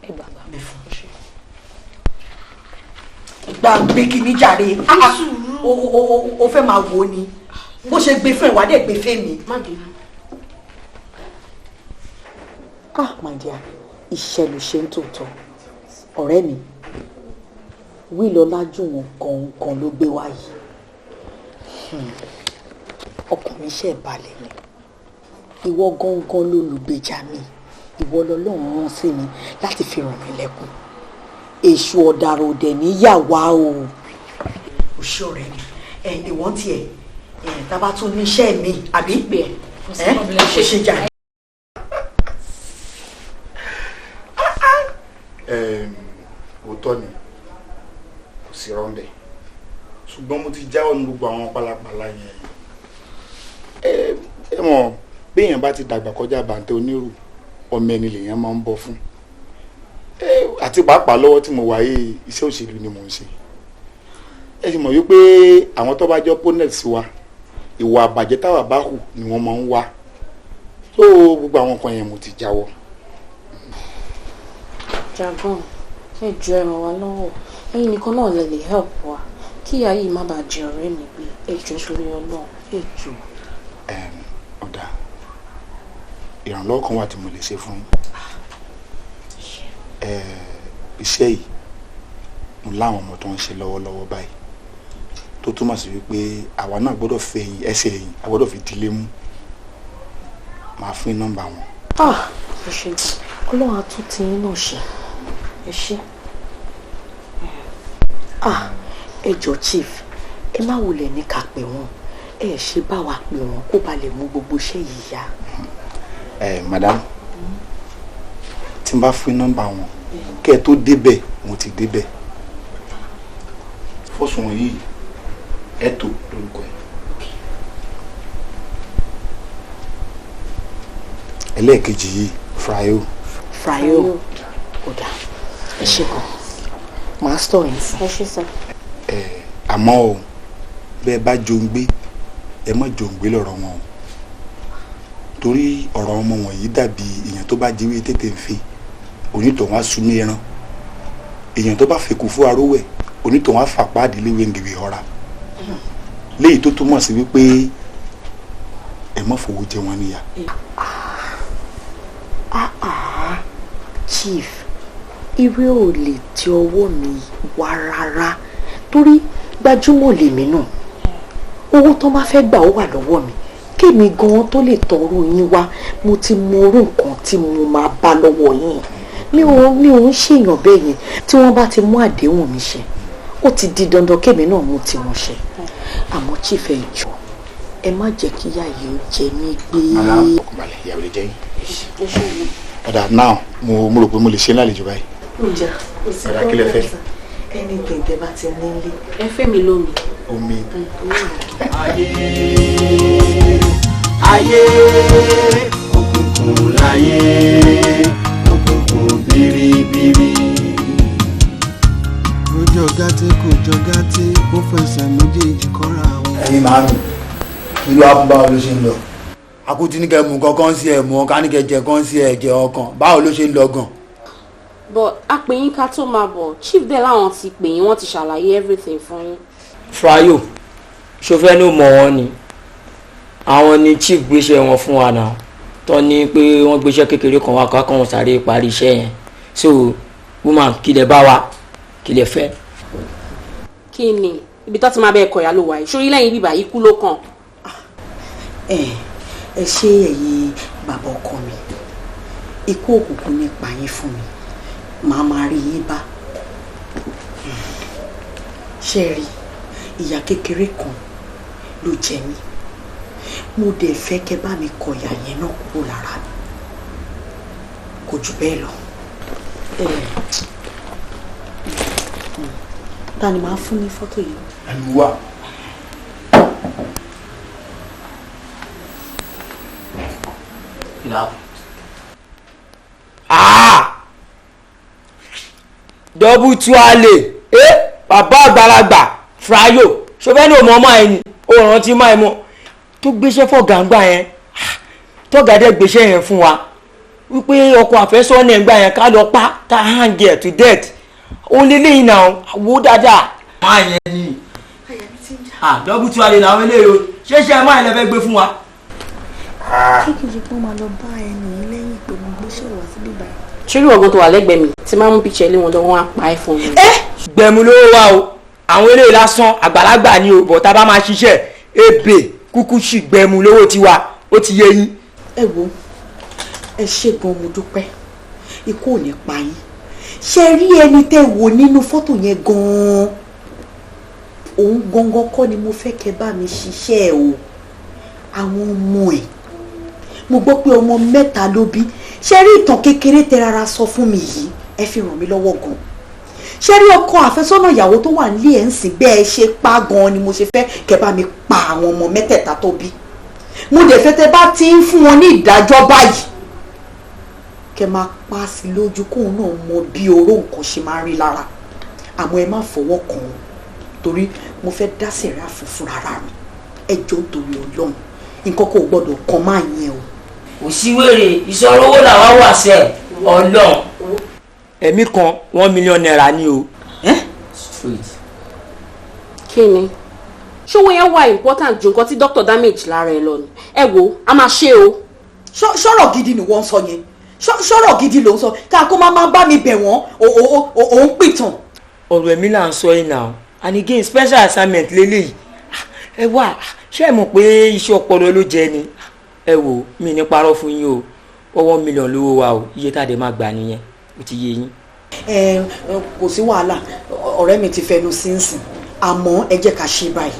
ẹ gbàgbà mi fún un ṣe. gbàgbé kìíní jàre o fẹ́ máa wò ó ni bó ṣe gbé fún ìwádìí gbé fún mi. my dear iṣẹ́ ló ṣe ń tòótọ́ ọ̀rẹ́ mi wílọ́lá jù wọn gangan ló gbé wá yìí ọkàn mi ṣe balẹ̀ ni ìwọ gangan ló lùgbèjà mi ìwọ lọ́lọ́run rán sí mi láti fi ràn mí lẹ́kùn èṣù ọ̀daràn òdẹ níyàwó o òṣì ọ̀rẹ́ mi ìwọ́n tiẹ̀ tábà tún níṣẹ́ mi àbí ó ṣe jà. òótọ́ ni kò sí rọ́ńbẹ́ ṣùgbọ́n mo ti jáwọ́ ní gbogbo àwọn pálapàla yẹn ẹ mọ̀ béèyàn bá ti dàgbà kọjá bàǹtẹ̀ onírù ọmọ ẹni lèèyàn máa ń bọ́ fún àti pàápàá lọ́wọ́ tí mo wáyé iṣẹ́ òṣèlú ni mò ń ṣe ẹ sì mọ̀ wípé àwọn tó bá jọ opponent sí wa ìwà àbàjẹ́ táwa bá hù ni wọ́n máa ń wá tó gbogbo àwọn kan yẹn mo ti jáwọ́. Jagan ẹ jọ̀ọ́ ẹ ràn wá lọ́wọ́ ẹ̀yin nìkan náà lè help wa kí ìyá yìí má bàa jẹ ọ̀rẹ́ mi gbé ẹ jọ̀ọ́ sórí Ọlọ́run ẹ jọ̀ọ́. ọ̀dà ìrànlọ́wọ́ kan wà tí mo lè ṣe fún iṣẹ́ yìí mo láwọn ọmọ tó ń ṣe lọ́wọ́lọ́wọ́ báyìí tó túmọ̀ sí wípé àwa náà gbọ́dọ̀ fẹ́ ẹ̀yìn ẹsẹ̀ ẹ̀yìn a gbọ́dọ̀ fi dílé mú máa fún nọ́mbà wọn. ẹ ṣe Ọlọ́run á tún ti yín náà ṣe ẹ ṣe. ẹ jọ̀ọ́ chief ẹ má wulẹ̀ ní ká pè wọ́n ẹ ṣe bá wa pè wọ́n kó ba lè mú gbogbo iṣẹ́ yìí yá. madam tí n bá fún nọ́mbà wọn kẹ́ ẹ tó débẹ̀ mo ti débẹ̀ fọ́sùn wọn yìí ẹ tó lórúkọ ẹ. ẹlẹ́ẹ̀kejì yìí frayo. kódà ẹ ṣe kan máa stọ̀ yín sí. ẹ ṣe sọ. àmọ́ o bẹ́ẹ̀ bá jòǹgbé ẹ má jòǹgbé lọ́rọ̀ wọn o torí ọ̀rọ̀ ọmọ wọ̀nyí dàbí èèyàn tó bá jíwé tètè ń fi onítọ̀hún á sunmí ẹran èèyàn tó bá fèkú fún arówẹ̀ onítọ̀hún á fàpá àdíléwé ngèwé ọ̀ra léyìí tó túmọ̀ sí wípé ẹ má fowó jẹ wọn níyà. chief irú ò lè ti ọwọ́ mi wá rárá torí gbajúmọ̀ lèmi náà owó tó máa fẹ́ gbà ó wà lọ́wọ́ mi kémi gan-an tó lè tọrọ yín wá mo ti mọ orú nǹkan tí mo máa bá lọ́wọ́ yín mi ò ń ṣèyàn bẹ́ẹ̀ yẹn tí wọ́n bá ti mú àdéhùn mi ṣe ó ti di dandan kémi náà mú tiwọn ṣe àmọ́ chief ẹ jọ̀ọ́ ẹ má jẹ́ kí ìyá yìí ó jẹ mí gbé. ara ọkùnbalẹ̀ ìyàwó lè jẹ́ yín. ọ̀dà náà mo rò pé mo lè ṣe lálejò báyìí. ǹjẹ́ ọ̀dà kí lẹ fẹ́. ẹni tẹ̀tẹ̀ bá ti nílé. ẹ fẹ́ mi lómi. omi. ayé òkùnkùn láyé òkùnkùn biribiri. ó jọ gàtí kò jọ gàtí ó fẹsẹ̀ méjèèjì kọ́ra àwọn. ẹ̀yin màámi ìlú abúbáwò ló ṣe ń lọ àkútí ní kẹ mú kankan sí ẹ mú ọkàn ní kẹ jẹ kan sí ẹ jẹ ọkàn báwo ló ṣe ń lọ gan. but a pè yín ká tó máa bọ̀ chief dẹ̀ láwọn ti pè yín wọ́n ti ṣàlàyé everything fún yín. frayo ṣọfẹ́ ló mọ̀ wọ́n ni àwọn ni chief gbéṣẹ́ wọn fún wa náà tó ní pé wọ́n gbéṣẹ́ kékeré kan wá kákan wọn sáré parí iṣẹ́ yẹn so woman kí lẹ bá wa kí lẹ fẹ́. kí ni ibi tó ti máa bẹ ẹ̀kọ́ ìyá ló wà yìí sórí lẹ́yìn bíbá ikú ló kàn. ẹ ṣe ẹ̀yin bàbá ọkọ mi ikú òkùnkùn nípa yín fún mi màá máa rí yín bá ṣe rí ìyà kékeré kan ló jẹ mí mo dẹ̀ fẹ́ kẹ́ bá mi kọ ìyà yẹn náà kúrò lára mi kò jù bẹ́ẹ̀ lọ. ta ni màá fún ní fọ́tò yìí. àlùwà. dọ́bù tuale bàbá àgbàlagbà frayo ṣọfẹ́ ní òmò ọmọ ẹ̀ ni ó rántí máa ẹ̀ mọ́ tó gbéṣẹ́ fọ́ gàǹgbà yẹn tọ́gàdẹ́ gbéṣẹ́ yẹn fún wa wípé ọkọ àfẹ́sọ́nà ẹ̀gbà yẹn ká lọ pa ká hang it to death òun lè léyìn náà wò dáadáa. máa yẹn ni dọ́bù tuale làwọn eléyìí o ṣéṣe máa yẹn lẹ fẹ́ gbé fún wa. kékeré pé ó máa lọ bá ẹni lẹ́yìn pé mo gbéṣẹ́ wá síbí báyìí. ṣé ọgbọ́n tó wà lẹ́gbẹ̀ẹ́ mi tí máa mú píkṣẹ́ lé wọn lọ wọn á pa ẹ́ fún mi. gbẹ̀mú ló wà o àwọn eléyìí lásán àgbàlagbà ni o bọ̀ tá a bá máa ṣiṣẹ́ ebè kúkú sì gbẹ̀mú lówó tiwa ó ti yé yín. ẹ wo ẹ ṣe gan mo dúpẹ́ ikú ò ní pa yín ṣe rí ẹni tẹ́ wò nínú fọ́tò yẹn gan-an òun gangan kọ́ ni mo fẹ́ kẹ́ bá mi ṣiṣẹ́ o àwọn ọmọ ẹ̀ mo gbọ́ pé ọmọ 3 ló bí ṣe rí ìtàn kékeré tẹ́ rárá sọ fún mi yìí ẹ fi ràn mí lọ́wọ́ gan ṣe rí ọkọ àfẹ́sọ́nà ìyàwó tó wà nílé ẹ̀ ń sìn bẹ́ẹ̀ ṣe pa gan ni mo ṣe fẹ́ kẹ́ bá mi pa àwọn ọmọ 3 tó bí mo dẹ̀ fẹ́ tẹ́ bá ti ń fún wọn ní ìdájọ́ báyìí kẹ́ máa pa sí lójú kóun náà mọ bí oró nǹkan ṣe máa rí lára àmọ́ ẹ má fọwọ́ kàn án torí mo fẹ́ dá sẹ̀rẹ̀ àfúnfún rárá mi ẹ jọ̀ọ́ torí Ọlọ́run nǹkan kò gbọ́dọ̀ kan máa yẹn o. kò sí wèrè ìṣòro owó làwa wà sẹ́ Ọlọ́run. ẹ̀mí kan 1 million naira ni o. kí ni ṣówó yẹn wà important ju nǹkan tí doctor damage lára ẹ lọ ni ẹ wo a máa ṣe o. ṣọ́rọ̀ gidi ni wọ́n ń sọ yẹn ṣọ́rọ̀ gidi ló ń sọ ká kó máa bá mi bẹ̀ wọ́n òun pìtàn. ọ̀rọ̀ ẹ̀mí là ń sọ yìí náà and again special assignment lélẹ́yìí ẹ wá ṣé ẹ mọ̀ pé iṣẹ́ ọpọlọ ló jẹ ni ẹ wò mí ní parọ́ fún yín o 1 million lówó wa o iye tá a dẹ̀ máa gbà nìyẹn ó ti yé yín. kò sí wàhálà ọ̀rẹ́ mi ti fẹnu sínsìn àmọ́ ẹ jẹ́ ká ṣe báyìí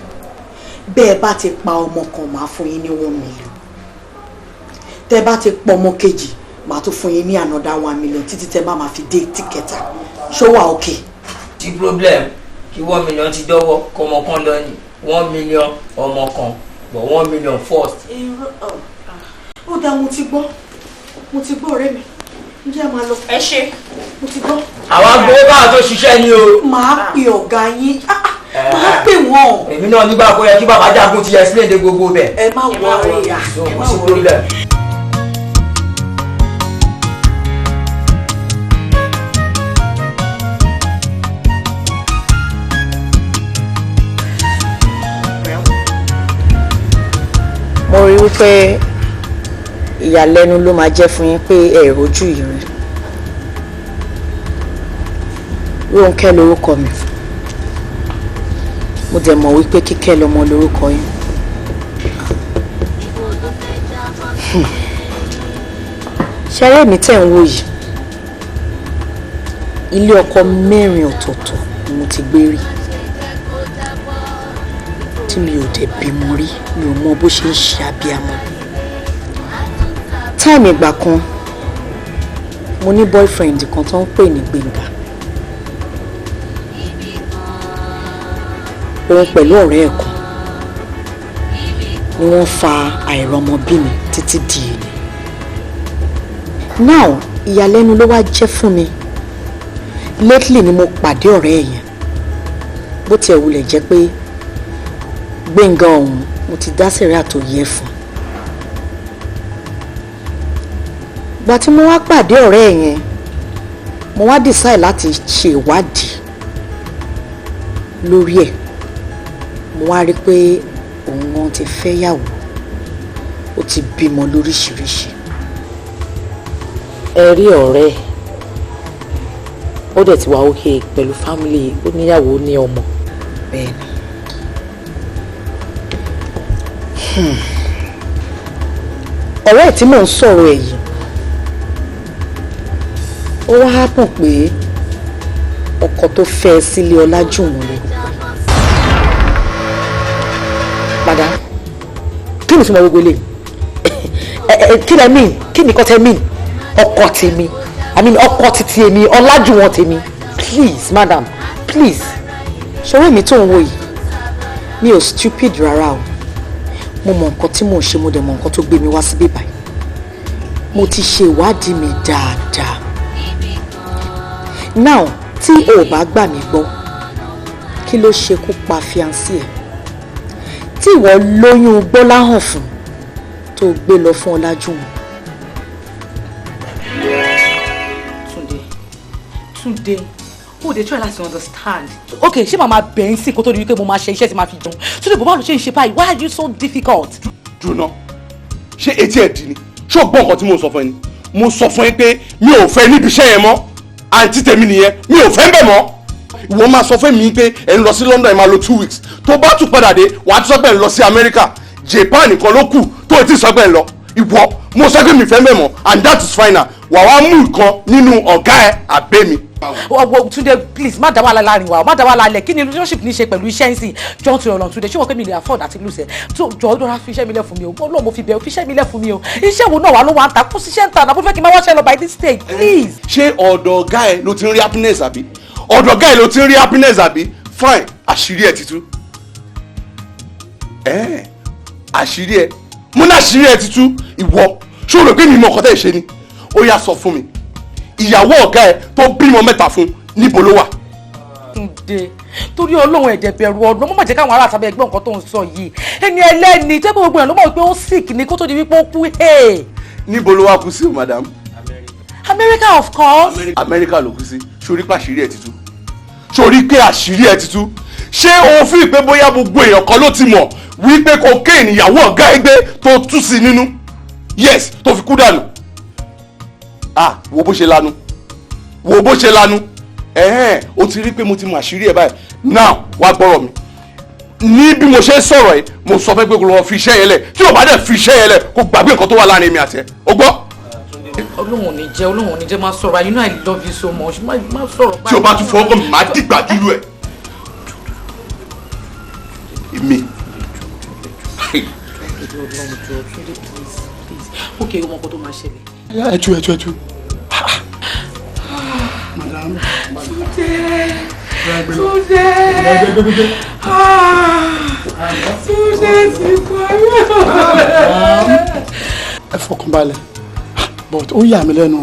bẹ́ẹ̀ bá ti pa ọmọ kan máa fún yín ní 1 million tẹ́ bá ti pọ̀ ọmọ kejì máa tún fún yín ní another 1 million títí tẹ́ bá máa fi dé tíkẹ́tà ṣó wà òkè. ti problem kí 1 million ti dọ́wọ́ kọ́mọ kan lọ ni 1 million ọmọ kan but 1 million first. ó dáa mo ti gbọ́ ọ̀rẹ́ mi ǹjẹ́ a máa lọ. ẹ ṣe mo ti gbọ́. àwa gbowó káwọn tó ṣiṣẹ́ ni o. màá pe ọ̀gá yín màá pè wọ́n. èmi náà nígbà kó yẹ kí bàbá jagun ti explain de gbogbo bẹ̀. ẹ má wọrí ya ẹ má wọrí ya. mo rí wípé ìyàlẹ́nu ló máa jẹ́ fún yín pé ẹ rojú yìí rí. Rónkẹ́ lórúkọ mi mo dẹ̀ mọ̀ wípé Kíkẹ́ lọmọ lórúkọ yín. ṣẹ́rẹ́ mi tẹ̀ ń wò yìí ilé ọkọ 4 ọ̀tọ̀ọ̀tọ̀ ni mo ti gbé rí tí mi ò dẹ̀ bímọ rí mi ò mọ bó ṣe ń ṣe abiyamọ. táìmì ìgbà kan mo ní boyfriend kan tó ń pè ní Gbénga òun pẹ̀lú ọ̀rẹ́ ẹ̀ kan ni wọ́n fa àìrọ́mọbí mi títí di èyí. now ìyàlẹ́nu ló wá jẹ́ fún mi lately ni mo pàdé ọ̀rẹ́ ẹ̀ yẹn bó tiẹ̀ wulẹ̀ jẹ́ pé Gbénga ọ̀hún mo ti dá sẹ̀rẹ̀ àtòyẹ fún. ìgbà tí mo wá pàdé ọ̀rẹ́ ẹ̀ yẹn mo wá decide láti ṣe ìwádìí lórí ẹ̀ mo wá rí pé òun wọn ti fẹ́yàwó ó ti bímọ lóríṣiríṣi. ẹ rí ọ̀rẹ́ ẹ̀ ó dẹ̀ ti wà òkè pẹ̀lú fámìlì ó níyàwó ní ọmọ. bẹ́ẹ̀ ni. ọ̀rẹ́ ẹ̀ tí mò ń sọ̀rọ̀ ẹ̀ yìí ó wá hápùn pé ọkọ tó fẹ́ sílé Ọlájùwọ̀n ló kí ni sọ ma gbogbo ilé kí lẹ mean kí ni kọ́ tẹ mean ọkọ tèmi I mean ọkọ títí èmi ọlájúwọ̀n tèmi please madam please ṣọwọ́ èmi tó ń wo yìí mi ò stupid rárá o mo mọ nǹkan tí mò ń ṣe mo dẹ̀ mọ nǹkan tó gbé mi wá síbí báyìí mo ti ṣe ìwádìí mi dáadáa now tí o bá gbà mí gbọ́ kí ló ṣekú pa fiancé ẹ̀ tí ìwọ lóyún Gbọ́láhàn fún tó gbé lọ fún Ọlájúwọ̀n. Túndé o dey try láti understand. Okay, ṣé màmá bẹ̀rẹ̀ sí kó tó di wípé mo máa ṣe iṣẹ́ tí máa fi dùn. Túndé bó bá lọ ṣe ń ṣe báyìí, why are you so difficult? Dùnà, ṣé etí ẹ̀ dì ní? Ṣé o gbọ́ nǹkan tí mo sọ fún ẹ ni? Mo sọ fún ẹ pé mi ò fẹ́ níbi iṣẹ́ yẹn mọ́. Àǹtí tèmi nìyẹn, mi ò fẹ́ ń bẹ̀ mọ́. Ìwọ máa sọ fún mi pé ẹ ń lọ sí London ẹ máa lò 2 weeks. Tó bá tún padà dé, wàá tún sọ pé ẹ ń lọ sí America. Japan nìkan ló kù tó ti sọ pé ẹ ń lọ. Ìwọ, mo sọ pé mi fẹ́ ń bẹ̀ mọ́ and that is final. Wà wá mú nǹkan nínú ọ̀gá ẹ àbẹ́ mi. Túndé please má dá wàhálà láàrin wa má dá wàhálà lẹ̀ kí ni relationship ní ṣe pẹ̀lú iṣẹ́ ńsìn John tó yọ̀lọ̀ Túndé ṣé wọ́n pé mi lè afford àti lose ẹ̀ tó jọ ọdún ra fi iṣẹ́ mi lẹ̀ fún mi o Ọlọ́run mo fi bẹ̀ fi iṣẹ́ mi lẹ̀ fún mi o iṣẹ́ wo náà wà ló wà ń ta kó ṣiṣẹ́ ń ta náà bó fẹ́ kí n máa wáṣẹ́ lọ by this stage please. Ṣé ọ̀dọ̀ ọ̀gá ẹ ló ti ń rí happiness àbí ọ̀dọ̀ ọ̀gá ẹ ló ti ń rí happiness àbí fine àṣírí ẹ ti tú àṣírí ẹ mo ní àṣírí ẹ ti tú ìwọ ṣé o rò pé mi mọ ọkọ tẹ́ ẹ ṣe ni ó yá sọ fún mi ìyàwó ọ̀gá ẹ tó bímọ 3 fún níbo ló wà. Túndé torí Ọlọ́run ẹ̀jẹ̀ bẹ̀rù ọdún mo má jẹ́ káwọn ará àtàbẹ̀ ẹgbẹ́ nǹkan tó ń sọ yìí ẹni ẹlẹ́ni tó gbogbo ẹ̀ ló mọ̀ pé ó sick ni kó tó di wípé ó kú. níbo ló wá kú sí o madam. America of course. America ló kú sí sórí pé àṣírí ẹ ti tú sórí pé àṣírí ẹ ti tú ṣé o fi pé bóyá gbogbo èèyàn kan ló ti mọ̀ wípé cocaine ìyàwó ọ̀gá ẹgbẹ́ tó tú sí nínú yes tó fi kú dànù wo bó ṣe lanu wo bó ṣe lanu o ti rí pé mo ti mọ àṣírí ẹ báyìí now wá gbọ́rọ̀ mi ní bí mo ṣe sọ̀rọ̀ yìí mo sọ fẹ́ pé kò lọ fi iṣẹ́ yẹn lẹ̀ tí o bá dẹ̀ fi iṣẹ́ yẹn lẹ̀ kò gbàgbé nǹkan tó wà láàrin mi àti ẹ o gbọ́. Ọlọ́run ò ní jẹ́ máa sọ̀rọ̀ you know I love you so much má sọ̀rọ̀ báyìí. tí o bá tún fọwọ́ kàn mí máa dìgbà jùlọ ẹ̀ èmi. Okay ọmọ kan tó máa ṣẹlẹ̀. ẹtú madam. Túndé ti parí. ẹ fọkàn balẹ̀ but ó yà mí lẹ́nu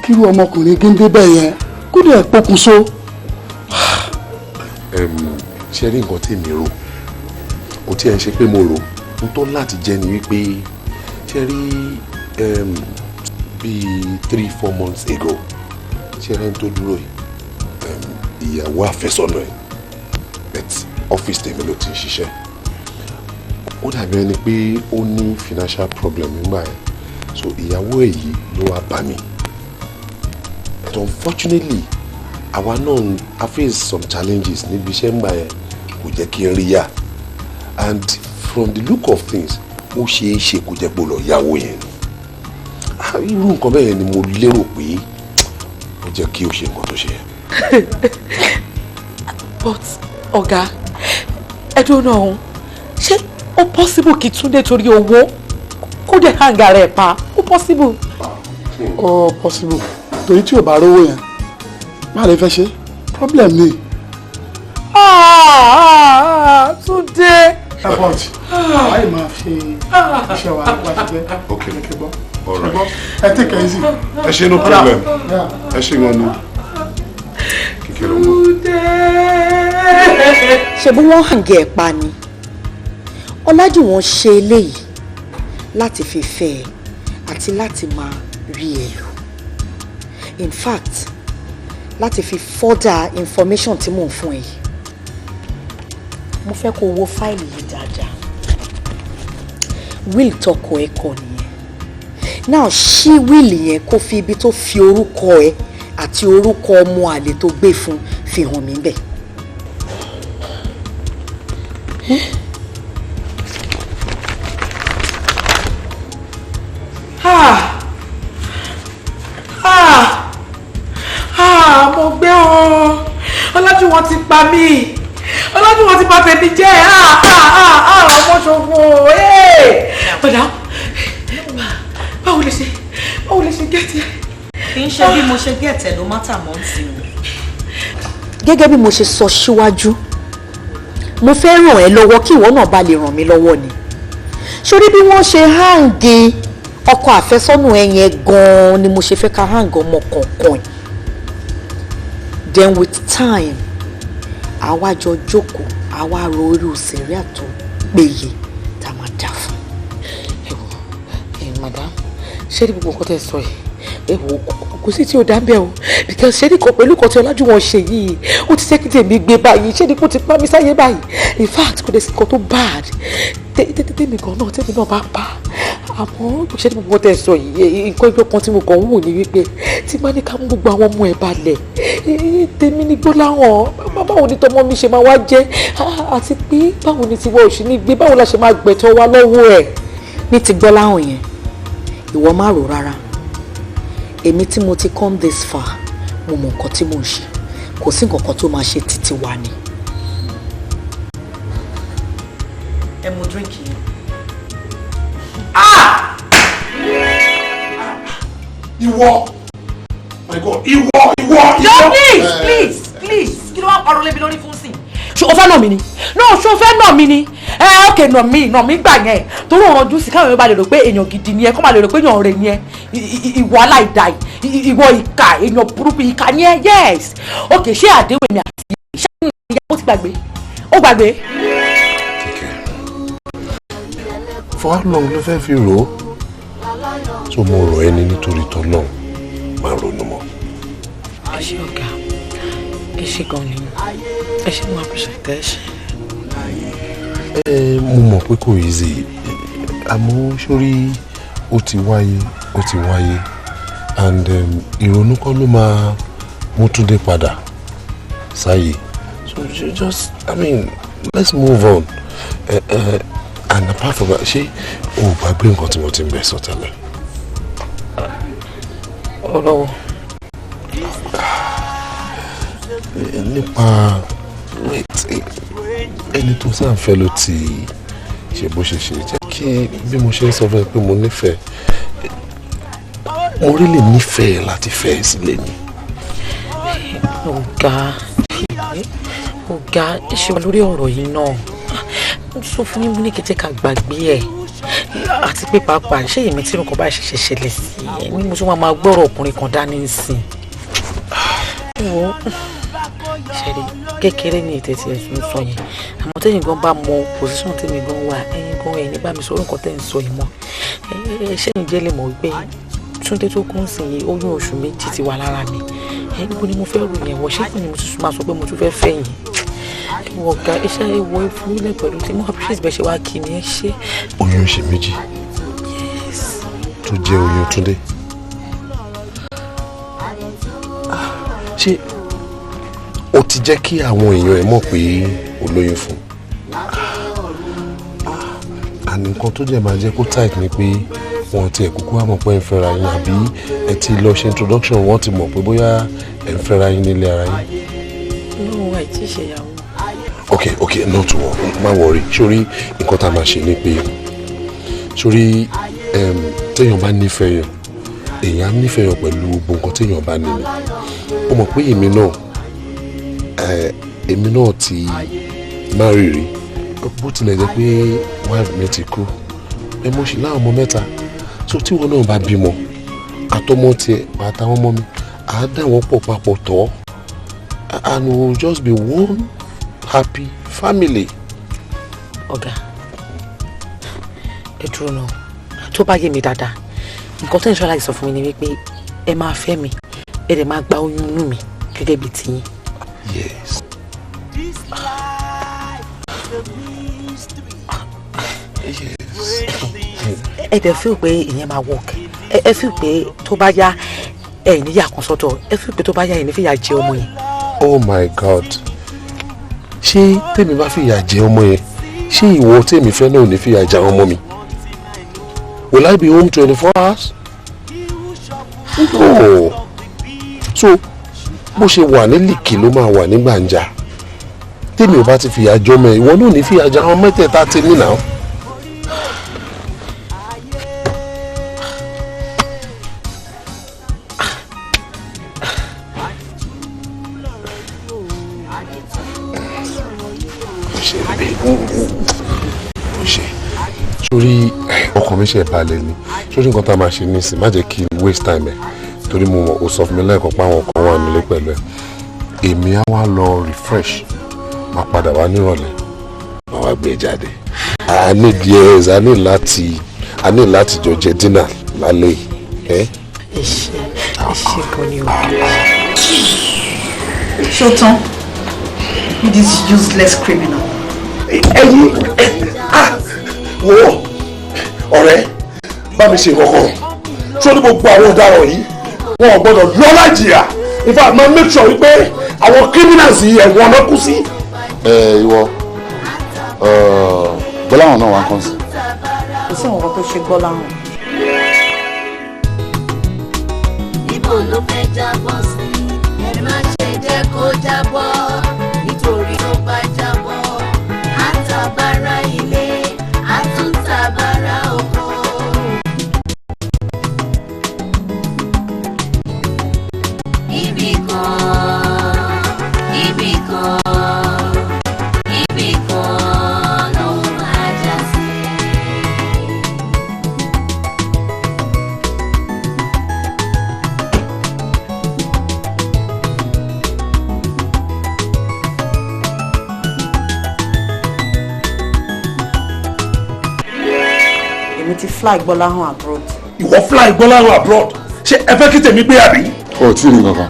kírú ọmọkùnrin géńdé bẹ́ẹ̀ yẹn kó dẹ̀ pokùnso. ṣe rí nǹkan tí mi rò ó tí ẹ ń ṣe pé mo rò ó tó láti jẹ́ ni wípé ṣe rí bíi 3-4 months ago ṣe rẹ́ ń tó dúró yìí ìyàwó àfẹ́sọ̀nà ẹ̀ bet ọ́fíìsì tèmi ló ti ń ṣiṣẹ́ ó dàbí ẹni pé ó ní financial problem nígbà yẹn so ìyàwó èyí ló wá bá mi but unfortunately àwa náà I face some challenges níbi iṣẹ́ ńgbà yẹn kò jẹ́ kí n rí yá and from the look of things ó ṣeé ṣe kó jẹ́ pé ó lọ yáwó yẹn ni irú nǹkan bẹ́ẹ̀ ni mo lérò pé ó jẹ́ kí ó ṣe nǹkan tó ṣe. but ọ̀gá ẹ̀dùn náà ṣé ó possible kí Túndé torí owó kó dẹ̀ hàǹgà rẹ̀ pa ó possible. ó possible torí tí ò bá rówó yẹn má lè fẹ́ ṣe problem ni. Túndé. airport àyè máa fi iṣẹ́ wa wá síbẹ̀. ok gbọ́ all right ẹ take it easy. ẹ ṣe no problem ẹ ṣe wọn ni kékeré wọn. ṣe bí wọ́n hàn gẹ̀ ẹ́ pa ni Ọlájúwọ̀n ṣe eléyìí láti fi fẹ́ ẹ àti láti máa rí ẹ lò in fact láti fi further information tí mò ń fún ẹ yìí mo fẹ́ kó wo fáìlì yìí dáadáa will tọkọ ẹ kọ nìyẹn now ṣí will yẹn kó fi ibi tó fi orúkọ ẹ àti orúkọ ọmọ àlè tó gbé fún fi hàn mí bẹ́ẹ̀. Mo gbé ọ Ọlájúwọ̀n ti pa mí Ọlájúwọ̀n ti pa tèmi jẹ́ ọmọ ṣòfò madam báwo lè ṣe gẹ́tì ẹ̀. kì í ṣe bí mo ṣe gẹ́tì ẹ̀ ló mátà mọ́ sí i. gẹ́gẹ́ bí mo ṣe sọ síwájú mo fẹ́ ràn ẹ́ lọ́wọ́ kí ìwọ náà bá lè ràn mí lọ́wọ́ ni sórí bí wọ́n ṣe háǹgì ọkọ àfẹ́sọ́nù ẹ yẹn gan-an ni mo ṣe fẹ́ ká háǹgì ọmọ kọ̀ọ̀kan then with time àwa jọ jókòó àwa ro orí òsèré àtọ péye tá a máa dà fún. madam ṣé ní gbogbo nǹkan tẹ́ sọ yìí kò sí tí o dá ń bẹ̀ o because ṣé ní kan pẹ̀lú kan tí Ọlájúwọ̀n ṣe yìí ó ti sẹ́kì tèmi gbé báyìí ṣé ní kò ti pa mí sáyé báyìí in fact kò dé sí nǹkan tó bad tèmi gan náà tèmi náà bá pa àmọ́ ṣé ní gbogbo tẹ́ sọ yìí nǹkan ìjọ kan tí mo kàn ń wò ní wípé tí má ní ká mú gbogbo àwọn ọmọ ẹ̀ balẹ̀ tèmi ní Gbọ́láhàn báwo ni tọmọ mi ṣe máa wá jẹ́ àti pé báwo ni tiwọ́ òṣì ní gbé báwo la ṣe máa gbẹ̀tọ́ wa lọ́wọ́ ẹ̀. ní ti Gbọ́láhàn yẹn ìwọ má rò rárá èmi tí mo ti come this far mo mọ nǹkan tí mo ń ṣe kò sí nǹkan kan tó máa ṣe títí wa ni. ẹ mú drink yìí. ìwọ my God ìwọ. no please kí ló wá parọ́ lébi lórí fún sí. ṣé o fẹ́ nà mí ni no ṣé o fẹ́ nà mí ni ok nà mí gbà yẹn torí òun ojú sí káwọn èèyàn bá lè rò pé èèyàn gidi ni ẹ kó má lè rò pé èèyàn rẹ̀ ni ẹ ìwọ aláìda ìwọ ìka èèyàn burúkú ìka ni ẹ yes ok ṣé àdéhùn mi àti ṣáà ìyá ó ti gbàgbé ó gbàgbé. for how long ló fẹ́ fi rò ó tó mo rò ẹni nítorí tọ́lọ́ máa ronú mọ́. ẹ ṣe ọ̀gá ẹ ṣe gan ni ẹ ṣe mú àpèṣẹ ẹ ṣe. mo mọ̀ pé kò easy àmọ́ sórí ó ti wáyé and ìrònú kọ́ ló máa mú Túndé padà sáyé so just let's move on and apart from that ṣé o gbàgbé nǹkan tí mo ti ń bẹ̀ sọ tẹ́lẹ̀. ọlọ́wọ́. nípa ẹni tó sáà ń fẹ́ ló ti ṣe bó ṣe ṣe jẹ́ kí bí mo ṣe ń sọ fún ẹ pé mo nífẹ̀ẹ́ mo rí lè nífẹ̀ẹ́ láti fẹ́ ẹ sílẹ̀ ni. ọ̀gá ṣe wà lórí ọ̀rọ̀ yìí náà sọ fún yín mú ní kẹjẹ ká gbàgbé ẹ̀ àti pé pàápàá ṣé èmi tí nǹkan bá ṣẹ̀ṣẹ̀ ṣẹlẹ̀ sí ẹ ní mo tún máa gbọ́rọ̀ ọkùnrin kan dání sí i ṣẹlẹ̀ kékeré ní ìtẹ̀tì ẹ̀sùn sọ yẹn àmọ́ tẹ́yìn gan bá mọ pòsíṣàn tẹ́mi gan wà ẹ̀yin gan ẹ̀yin bá mi sọ nǹkan tẹ́ ń sọ yìí mọ́ ṣẹ́yìn jẹ́ lè mọ̀ wípé Túndé tó kún sí yìí oyún oṣù méjì ti wà lára mi níbo ni mo fẹ́ rò yẹn wọ ṣé kí ni mo tún máa sọ pé mo tún fẹ́ fẹ́ yìí ìwọ ọ̀gá iṣẹ́ ìwọ ìfúnilẹ̀ pẹ̀lú tí mo appreciate bẹ́ẹ̀ ṣe wá kí ni ẹ ṣe. oyún oṣù méjì tó jẹ́ oyún Túndé ṣé o ti jẹ́ kí àwọn èèyàn ẹ̀ mọ̀ pé o lóyún fún àní nǹkan tó jẹ́ máa jẹ́ kó tight ni pé wọ́n ti ẹ̀ kúkú wá mọ̀ pé ẹ̀ ń fẹ́ra yín àbí ẹ ti lọ ṣe introduction wọ́n ti mọ̀ pé bóyá ẹ̀ ń fẹ́ra yín nílé ara yín. inú wa ti ṣèyàwó. ok not worry má worry sórí nǹkan tá a máa ṣe ni pé sórí téèyàn bá nífẹ̀ẹ́ yàn èèyàn á nífẹ̀ẹ́ yàn pẹ̀lú gbogbo nǹkan téèyàn bá nílò ó mọ̀ pé èmi náà ti marry rí bó tilẹ̀ jẹ́ pé wife mi ti kú mo ṣì láwọn ọmọ mẹ́ta so tí wọn náà bá bímọ àtọmọ tiẹ̀ àtàwọn ọmọ mi àá dà wọ́n pọ̀ papọ̀ tọ́ and we will just be one happy family. ọ̀gá ẹ dúró náà tó bá yé mi dáadáa nǹkan tó ń ṣọ́ra sọ fún mi ni wípé ẹ máa fẹ́ mi ẹ dẹ̀ máa gba oyún inú mi gẹ́gẹ́ bíi tiyín. yes. ẹ dẹ̀ feel pé ìyẹn máa work ẹ feel pé tó bá yá ẹ níyà kan sọ́tọ̀ ẹ feel pé tó bá yá ẹ ní fìyà jẹ ọmọ yẹn. oh my god ṣé tèmi bá fìyà jẹ ọmọ yẹn ṣé ìwọ tèmi fẹ́ náà ò ní fìyà jẹ ọmọ mi will I be home 24 hours? no so bó ṣe wà ní lìkì ló máa wà ní gbàǹjà tèmi ò bá ti fìyà jẹ ọmọ yẹn ìwọ náà ò ní fìyà jẹ àwọn mẹ́tẹ̀ẹ̀ta tèmi náà. ṣe bẹ́ẹ̀ ó ṣe sórí ọkàn mi ṣe balẹ̀ ni sórí nǹkan tá a máa ṣe nísìn má jẹ́ kí n waste time ẹ̀ torí mo mọ̀ ó sọ fún mi lẹ́ẹ̀kan pé àwọn kan wà nílé pẹ̀lú ẹ̀ èmi á wá lọ refresh máa padà wá nírọ̀lẹ́ máa wá gbé jáde I need láti jọ jẹ dinner lálẹ́ ẹ̀. ẹ ṣe kan ní òkè. ṣó tán with this useless criminal. ẹyin wo ọ̀rẹ́ bá mi ṣe kankan sórí gbogbo àwọn ọ̀daràn yìí wọn ò gbọ́dọ̀ lọ lájìyà in fact máa make sure wípé àwọn criminals yìí ẹ̀wọ̀n náà kú sí. ìwọ gbọ́láwọn náà wà kàn sí. kò sí nǹkan tó ṣe gbọ́láwọn. ibo ló fẹ́ jábọ́ sí ẹ má ṣe jẹ́ kó jábọ́ nítorí tó bá jábọ́ àtàbàrà ilé àtúntàbàrà oko. Ibì kan ló máa já sí. èmi ti fly Gbọ́láhàn abroad. ìwọ fly Gbọ́láhàn abroad ṣé ẹ fẹ́ kí tèmi gbé àbí. o ò tí ì rí nǹkan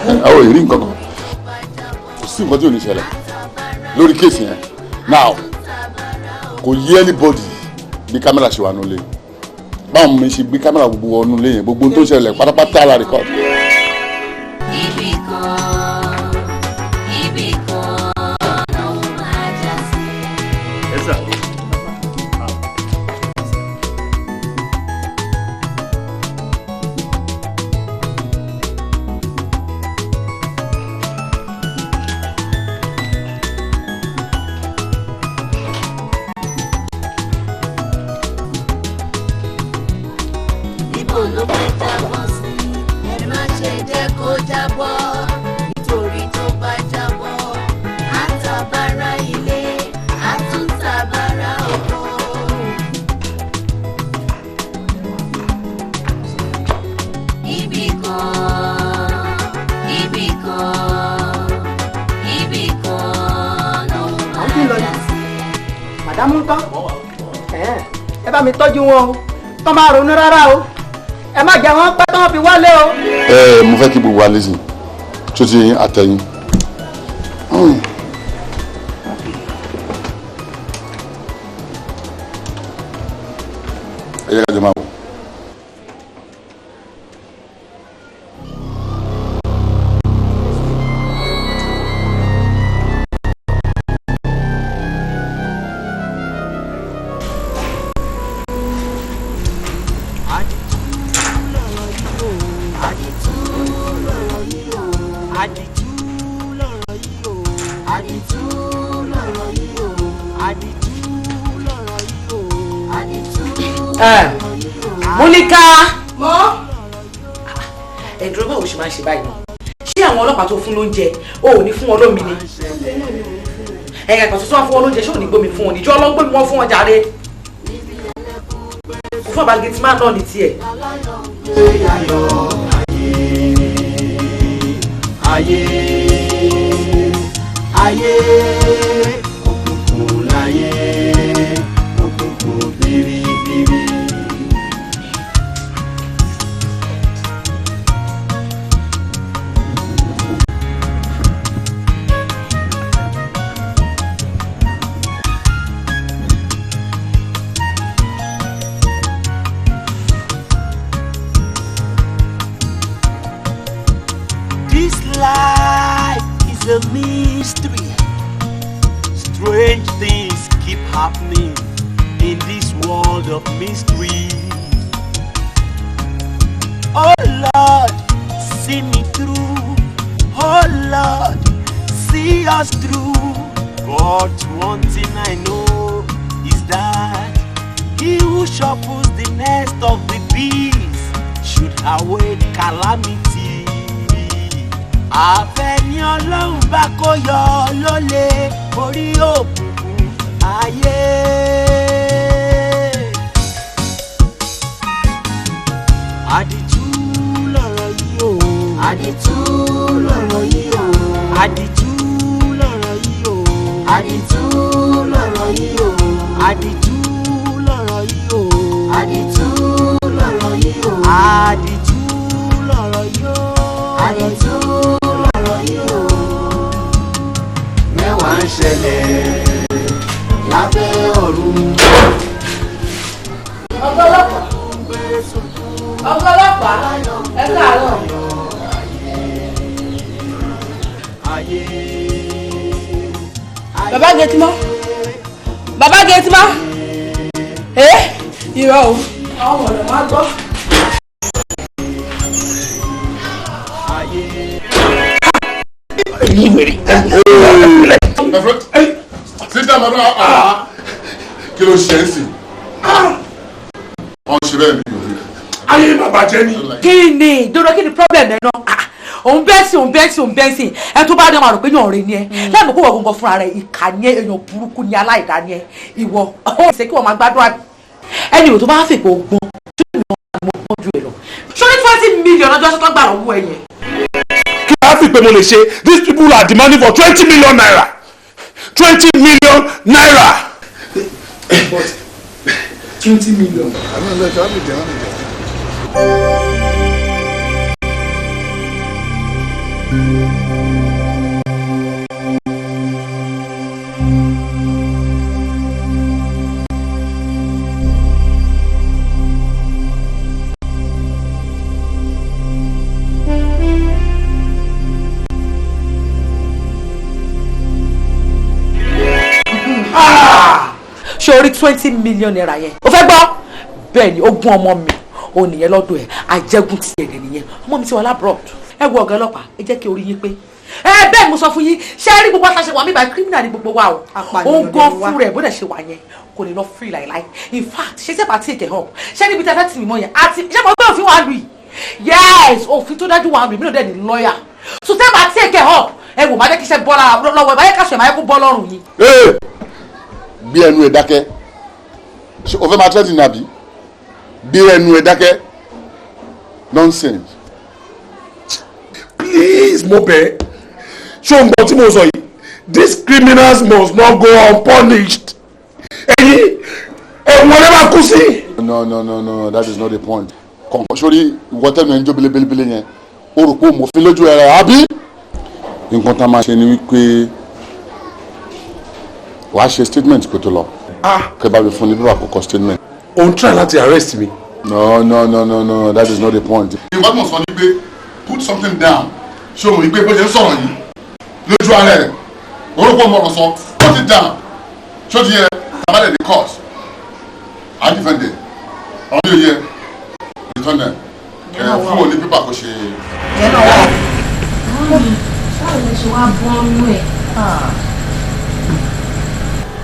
kan àwọn ò rí nǹkan kan kò sí nǹkan tí ò ní ṣẹlẹ̀ lórí kéèsì yẹn now kò yé anybody bí kámẹ́rà ṣe wà nílé báwọn mi ṣe gbé kámẹ́rà gbogbo wọnú ilé yẹn gbogbo tó ń ṣẹlẹ̀ pátápátá la record. Ibì kan ló máa já sí. Ibo ló fẹ́ jábọ́ sí ẹ má ṣe jẹ́ kó jábọ́ nítorí tó bá jábọ́ àtàbàrà ilé àtúntàbàrà oko. Ibì kan ló máa já sí. màdámù ń tán ẹ bá mi tọ́jú wọn o tán máa ronú rárá o ẹ má jẹ́ wọ́n pẹ́ tán fi wálé o. mo fẹ́ kí gbogbo wa lẹ́sìn tó ti yín àtẹ̀yìn. ẹ yẹ ká jọ máa wò. Múlíká. ẹ̀dùn báwo ṣe máa ń ṣe báyìí náà ṣé àwọn ọlọ́pàá tó fún lóúnjẹ o ò ní fún wọn lómi ni ẹ̀ka ìpàtó tó wá fún wọn lóúnjẹ ṣé ò ní gbómi fún wọn níjọ́ ọlọ́gbómi wọn fún wọn jàre fún àbálgẹ́tì máa náà ní tiẹ̀. ayé òkùnkùn láyé òkùnkùn biribiri. This life is a mystery. Strange things keep happening in this world of mystery. Oh Lord, see me through. Oh Lord, see us through. But one thing I know is that he who shuffles the nest of the bees should await calamity. àfẹ́ ni ọlọ́run bá kó yọ ló lè borí òkùnkùn ayé. àdìtú lọ̀rọ̀ yìí o. àdìtú lọ̀rọ̀ yìí o. àdìtú lọ̀rọ̀ yìí o. àdìtú lọ̀rọ̀ yìí o. àdìtú lọ̀rọ̀ yìí o. àdìtú lọ̀rọ̀ yìí o. àdìtú lọ̀rọ̀ yìí o. àdìtú lọ̀rọ̀ yìí o. mẹ́wàá ń ṣẹlẹ̀ lábẹ́ ọ̀run. ọgọlọpàá ẹ káàárọ̀. bàbá gẹtìmọ bàbá gẹtìmọ irọ́ o àwọn ọ̀rọ̀ máa gbọ́. sísá bàbá kí ló ṣe é sí wọn ṣe bẹ́ẹ̀ mi ò rí. ayé bàbá jẹ́ ni. kí ni dodo kí ni problem ẹ náà òun bẹ́ẹ̀sì ẹ tó bá dé ọmọ àrò pé yàn rè ni ẹ lẹ́nu kó wọ́n gbọ́ngàn fúnra rẹ̀ ìkà ni ẹ èèyàn burúkú ni aláìdá ni ẹ ìwọ ó ṣe kí wọ́n máa gbádùn àbí ẹni ìwò tó bá fèpè ogbon tó ní wọn mọ ọgbọ́n ju ẹ lọ ṣọlá 20 million ọjọ́ sọ́tọ́ gbà lọ́wọ́ ẹ yẹn. kí wàá fi pé mo lè ṣe these people are demanding for 20 million naira 20 million naira. but 20 million. sórí 20 million naira yẹn o fẹ́ gbọ́ bẹ́ẹ̀ ni ogún ọmọ mi ò nìyẹn lọ́dọ̀ ẹ̀ àjẹgùn ti ẹ̀dẹ̀ nìyẹn ọmọ mi ti wà lábúrò ẹ wo ọ̀gá ọlọ́pàá ẹ jẹ́ kí orí yín pé bẹ́ẹ̀ mo sọ fún yín ṣé ẹ rí gbogbo àtàṣe wà mí báyìí criminal ni gbogbo wa o ó gan fún rẹ̀ bó dẹ̀ ṣe wà yẹn kò lè lọ free láìláì in fact ṣé sẹ́pà tí èkè hàn ṣé níbi tí a fẹ́ tì mí mọ́ yẹn àti ṣé mo gbé òfin wà lù yìí yes òfin tó dájú wà lù mí náà dẹ̀ ní lọ́ọ̀yà so sẹ́pà tí èkè hàn ẹ wò má jẹ́ kí iṣẹ́ bọ́ lára lọ́wọ́ ẹ má jẹ́ káṣọ ẹ má jẹ́ kó bọ́ lọ́rùn yín. bí ẹnu ẹ dákẹ́ ṣe o fẹ́ máa tẹ́tì nàbí bí ẹnu ẹ dákẹ́ nonsense. please mo bẹ̀ ṣé o gbọ́ tí mo sọ yìí these criminals must not go unpunished ẹ̀yin ẹ̀wọ̀n lè máa kú sí. no that is not the point. kọ̀ǹkọ̀ sórí ìwọ tẹ́nu ẹ̀ ń jó belebele yẹn o rò pé mo fi lójú ẹ̀ rẹ̀ àbí. nǹkan tá a máa ṣe ni wípé wàá ṣe statement kó tó lọ. kẹ́ bá mi fún ní bíbá àkọ́kọ́ statement. o n try láti arrest me. no that is not the point. ìwọ mọ̀ sọ ni pé put something down ṣé o mọ̀ wípé bó ṣe ń sọ̀rọ̀ yìí lójú ara ẹ̀ orúkọ mọ̀rọ̀ sọ put it down ṣé o ti yẹ abalẹ̀ the cause I defend it ọ̀hún yóò yẹ return them fún òní pípà kó ṣe. báwo ni ṣe wá bọ́ ọ́nú ẹ̀.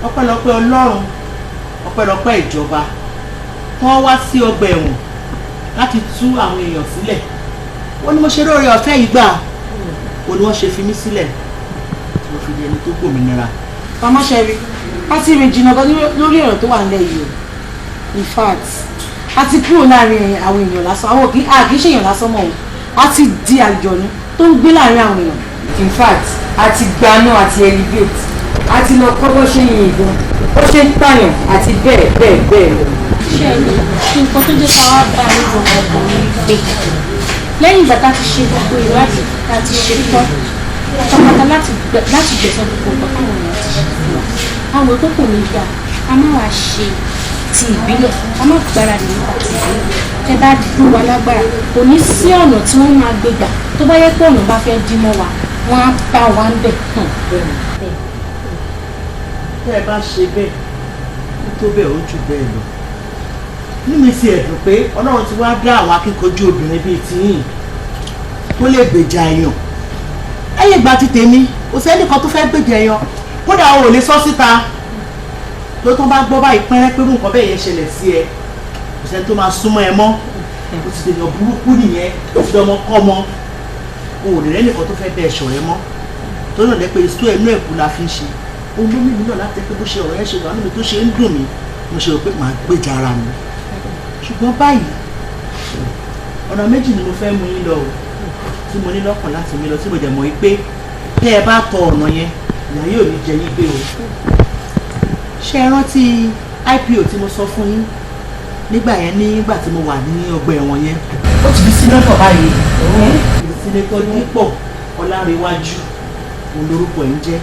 ọpẹ́lọpẹ́ Ọlọ́run ọpẹ́lọpẹ́ ìjọba wọ́n wá sí ọgbà ẹ̀wọ̀n láti tú àwọn èèyàn sílẹ̀ wọ́n ní mo ṣe lóore ọ̀fẹ́ yìí gbà wọ́n ní wọ́n ṣe fi mí sílẹ̀ tí mo fi di ẹni tó gbòmìnira. mama sherry a ti rìn jìnnà gan lórí ọ̀rọ̀ tó wà nílẹ̀ yìí o in fact a ti kúrò láàrin àwọn èèyàn lásán àwọn kì í ṣèyàn lásán mọ́ o a ti di àjọ̀nú tó ń gbé láàrin àwọn èèyàn in fact a ti gbaná àti elevate a ti lọ kọ́kọ́ ṣe yin ìbọn ó ṣe ń pààyàn àti bẹ́ẹ̀ lọ. ṣẹ́ẹ̀rì nǹkan tó jẹ́ ká wá bá a nígbà ọkùnrin pé lẹ́yìn ìgbà tá a ti ṣe gbogbo ìwádìí tá a ti ṣe tán pátápátá láti gbẹ̀sán gbogbo nǹkan táwọn èèyàn ti ṣe fún wa àwọn ètò kò ní gbà a máa wá ṣe ti ìbílẹ̀ a máa gbára ní nípa ti ìbílẹ̀ tẹ bá dùn wá lágbára kò ní sí ọ̀nà tí wọ́n máa gbé gbà tó bá yẹ pé ọ̀nà bá fẹ́ dí mọ́ wa wọ́n á bá wa ń bẹ̀ tẹ́ ẹ bá ṣe bẹ́ẹ̀ tó bẹ́ẹ̀ ó jù bẹ́ẹ̀ lọ nínú ti ẹ̀dùn pé Ọlọ́run ti wá dá àwọn akíkanjú obìnrin bíi tiyín tó lè gbèjà èèyàn ẹ̀yìn ìgbà ti tèmi kò sẹ́ni kan tó fẹ́ gbèjà èèyàn kódà o ò lè sọ síta tó tán bá gbọ́ báyìí pẹ́rẹ́ pé nǹkan bẹ́ẹ̀ yẹn ṣẹlẹ̀ sí ẹ kò sẹ́ni tó máa súnmọ́ ẹ mọ́ o ti dènà burúkú nìyẹn o ti dọmọ kọ́ mọ́ o ò lè rẹ́ nìkan tó fẹ́ bẹ ẹ̀ṣọ́ rẹ mọ́ tó náà lẹ́ pé iṣu ẹnu ẹ̀kú la fi ń ṣe ohun ló mímí náà láti pé bó ṣe ọ̀rọ̀ yẹn ṣe wà níbi tó ṣe ń dùn mí mo ṣe rò pé màá gbèjà ara mi ṣùgbọ́n báyìí ọ̀nà méjì ni mo fẹ́ mú yín lọ o tí mo ní lọ́kàn láti mú yín lọ tí mo dẹ̀ mọ̀ pé tẹ́ ẹ bá tọ ọ̀nà yẹn ìyá yóò ní jẹ yín gbé o ṣé ẹ rántí IPO tí mo sọ fún yín nígbà yẹn nígbà tí mo wà ní ọgbà ẹ̀wọ̀n yẹn ó ti di sínétọ̀ báyìí sínétọ̀ Dípò Ọlárewájú òun lórúkọ ẹ̀ ń jẹ́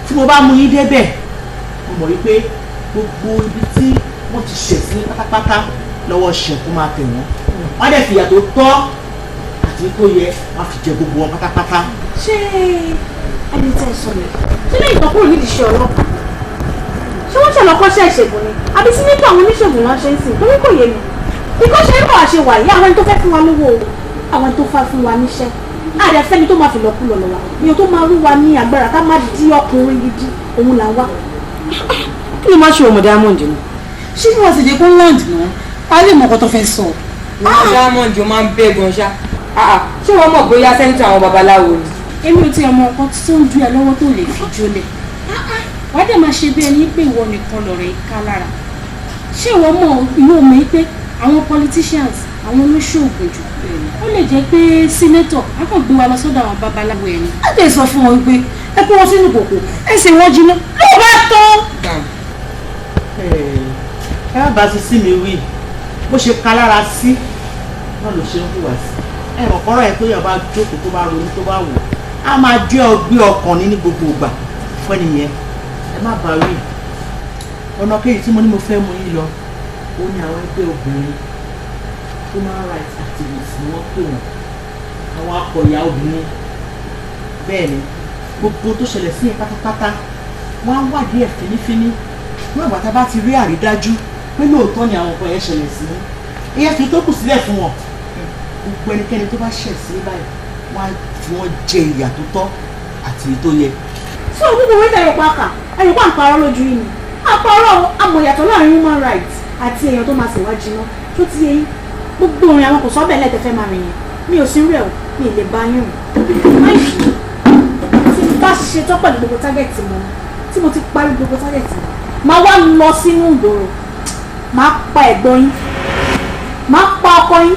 tí mo bá mú yín débẹ̀ mo mọ̀ wípé gbogbo ibi tí wọ́n ti ṣẹ̀ sí pátápátá lọ́wọ́ ṣẹ̀kú máa tẹ̀ wọ́n wọ́n dẹ̀ fìyà tó tọ́ àti tó yẹ wọ́n fi jẹ gbogbo wọn pátápátá. ṣé ẹni tẹ́ ẹ sọ mi ṣé lẹ́yìn tó kúrò nídìí iṣẹ́ ọlọ́pàá ṣé wọ́n ṣẹlẹ̀ kọ́ṣẹ́ ìṣègùn ni àbí sí nípa àwọn oníṣègùn náà ṣe ń sìn torí kò yé mi ikọ́ ṣe ń bọ̀ àṣẹ wà yí àwọn ẹni tó fẹ́ fún wa lówó àwọn ẹni tó fẹ́ fún wa níṣẹ́ àdẹ fẹ́ni tó máa fi lọ́kù lọ́lọ́ wa èèyàn tó máa rú wa ní agbára ká má di ọkùnrin gidi òun là ń wá. kí ló má ṣe ọmọ Diamond ni ṣé kí wọ́n sì jẹ́ kó land náà a lè mọ̀ ọkọ tó fẹ́ sọ. Diamond o máa ń bẹ́ gan ṣá ṣé wọ́n mọ̀ bóyá sẹ́ńtì àwọn babaláwo ni. èmi ò tiẹ̀ mọ nǹkan tó ń ju ẹ lọ́wọ́ tó lè fi jólẹ̀ wàá dẹ̀ máa ṣe bí ẹni pé ìwọ nìkan lọ̀rọ̀ ìka lára ṣé ìwọ mọ̀ ìwọ mọ̀ pé àwọn politicians àwọn olóṣòògùn jù ó lè jẹ́ pé sínétọ̀ á kàn gbé wa lọ sọ́dọ̀ àwọn babaláwo ẹni. á lè sọ fún wọn pé ẹ kó wọn sínú kòkò ẹ sì wọ́n jiná ló bá tán. ẹ má bá ti sí mi wí bó ṣe ka lára sí náà ló ṣe ń hùwà sí ẹ mọ̀ kọ́rọ̀ ẹ pé yàrá bá jókòó tó bá ronú tó bá wò á máa jẹ́ ọgbẹ́ ọkàn ní gbogbo ìgbà fún ẹnìyẹn ẹ má bá rí ọ̀nà kejì tí mo ní mo fẹ́ mú yín lọ ó ní àwọn ẹgbẹ́ obìnrin human rights activists ni wọ́n pè wọ́n àwọn akọ̀yà obìnrin bẹ́ẹ̀ ni gbogbo tó ṣẹlẹ̀ sí yẹn pátápátá wọ́n á wádìí ẹ̀ fínífíní níwọ̀n ìgbà tá a bá ti rí àrídájú pé lóòótọ́ ni àwọn nǹkan yẹn ṣẹlẹ̀ sí ní ìyẹn fi tó kù sílẹ̀ fún wọn gbogbo ẹnikẹ́ni tó bá ṣẹ̀ sí báyìí wọ́n á fi wọ́n jẹ ìyà tó tọ́ àti èyí tó yẹ. sọ gbogbo wíńdà ẹ̀rọ pàkà ẹ̀rọ pa àpárọ̀ lójú yìí ni àpárọ̀ amọ̀yàtọ̀ láàrin human rights àti èèyàn tó máa sì wá jiná tó ti yẹ yín gbogbo orin àwọn kò sọ bẹ́ẹ̀ lẹ́tẹ̀fẹ́ máa rìn yẹn mi ò sí rẹ̀ o mi ì lè bá yín o tí bá ṣe tọ́ pẹ̀lú gbogbo tágẹ̀tì mo tí mo ti parí gbogbo tágẹ̀tì mo máa wá lọ sínú ìgboro máa pa ẹ̀gbọ́n yín máa pa ọkọ yín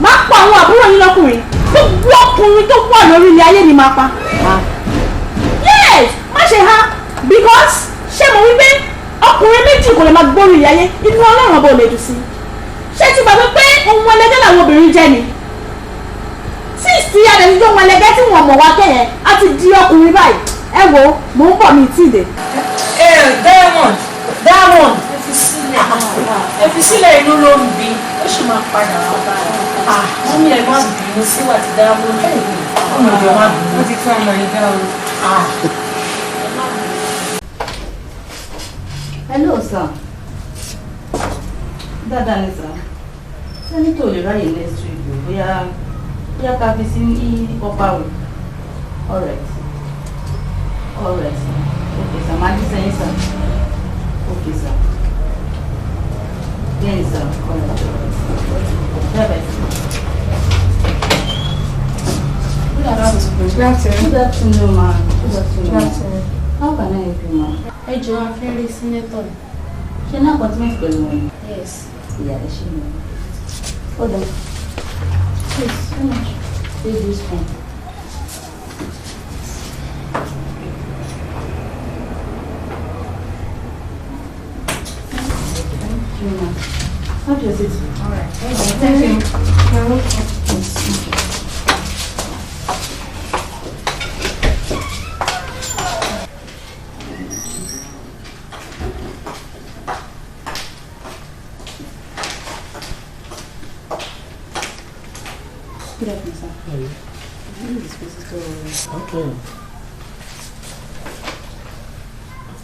máa pa àwọn àbúrò yín lọ́kùnrin gbogbo ọkùnrin tó wà lórí ilé ayé ni máa pa. Yes má ṣe ha because ṣé mo wí pé ọkùnrin méjì kò lè máa gbórí ilé ayé inú ọlọ́run ọba ò lè dùn sí i ṣé ti gbàgbé pé ohun ẹlẹgẹ́ làwọn obìnrin jẹ́ ni sísì adẹnudọ ohun ẹlẹgẹ́ tí wọ́n mọ̀ wá kẹ́yẹ á ti di ọkùnrin báyìí ẹ wo mò ń bọ̀ mi tí ì dé. Diamond ẹ fi sílẹ̀ inú ló ń bí ó sì máa padà wá bá a wọ́n mi ẹ̀ má bínú sí wà tí Diamond ọmọ ìjọ má bínú ó ti fẹ́ ọmọ ìdá o. Hello sir. Dáadáa ni sir. Sẹ́nitọ̀ lè ráyè next week o bóyá ká fi sí ní upper week. Alright. Alright sir. Okay sir. Máa jí sẹ́yìn sir. Okay sir. Yes sir. Alright. Bye-bye. Good afternoon. Good afternoon ma. Good afternoon. How can I help you ma? ẹ jọ afẹ́rẹ́ sínétọ̀ Ṣé ní appointment pẹ̀lú wọn? yes. Yeah, she knows. Hold on. Please, how much? Take this phone. Thank you, ma'am. Have your seat. All right. Thank you. You're welcome. Good afternoon, sir. How are you? This is visitor. Okay.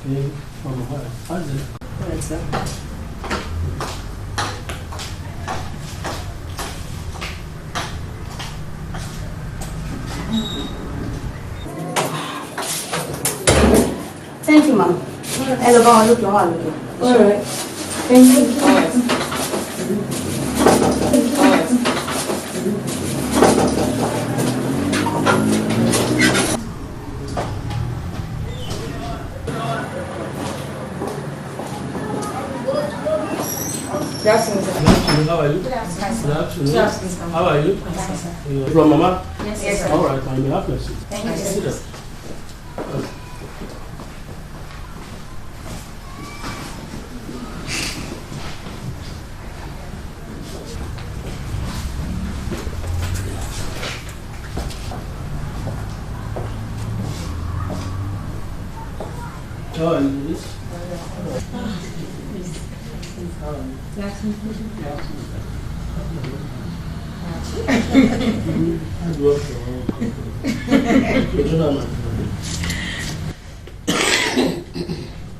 Okay. How's it? All right, sir. Thank you, ma'am. Hello, ma'am. Look, ma'am. All right. Thank you. All right. Good afternoon, sir. Good afternoon. How are you? Good afternoon. Good afternoon. Good afternoon, sir. How are you? Yes, sir. From Mama? Yes, sir. All right, I'm in happiness. Thank you, Sit sir. down. How are you, Liz?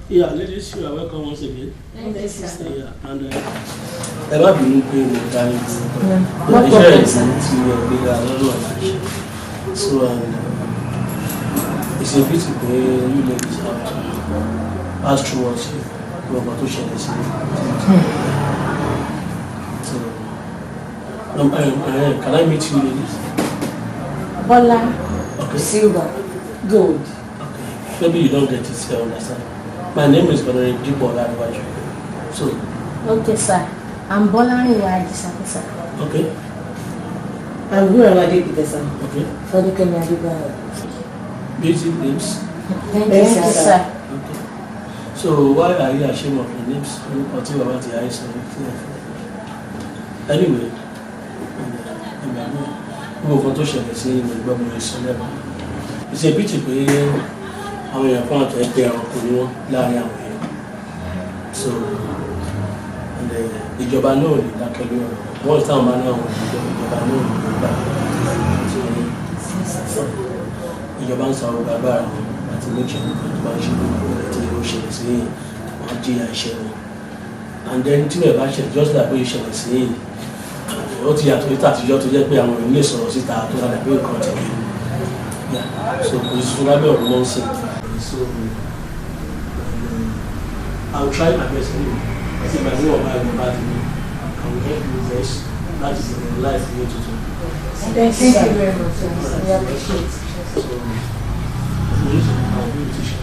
Yeah, ladies, you are welcome once again. Thank you, sir. Yeah, and ẹ má bínú pé mo dá yín sí iṣẹ́ ẹ̀sìn tí ẹ gbé ga lọ́dọ̀ ọ̀la so it's a pity pé you ladies have to pass through what ọgbà tó ṣẹlẹ̀ sí so can I meet you ladies? Bola, silver, gold. Maybe you don't get it, I understand. My name is Honorable Dipo Olariwaju. So. Okay, sir. I'm Bolarin Ajisaki, sir. Okay. I'm Gurawa Adepite, sir. Okay. Fadukemi Adebayo. Basic names. Thank you, sir. Okay. So why are you ashamed of your names? Until about the eyes of anyway, gbogbo kan tó ṣẹlẹ̀ sí ìgbà mi sọ lẹ́nu. It's a pity pé àwọn èèyàn kan àti ẹgbẹ́ ọkọ̀ ni wọ́n láàrin àwọn èèyàn. So ìjọba náà lè dákẹ́ lórí ọ̀rọ̀ wọ́n ti táwọn bá ní àwọn ìjọba náà lè gbà. Ìjọba ń san ọgbà agbára wọn àti méjì ìjọba ń ṣe gbogbo ẹ̀ tí ó ṣẹlẹ̀ sí wọn á jìyà iṣẹ́ wọn. And then tí wọ́n bá ṣẹlẹ̀ just like pé ìṣẹ̀lẹ̀ sí ó ti yàtọ̀ níta àtijọ́ tó jẹ́ pé àwọn èèyàn lè sọ̀rọ̀ síta tó rà dàbí nǹkan tẹ̀lé. So kò sí fún lábẹ́ ọ̀rọ̀ mọ́ sí. So I will try my best anyway. I say my new wife will back me. I will help you first. That is the life you need to do. Thank you very much, sir. We appreciate it. So I'll be with you.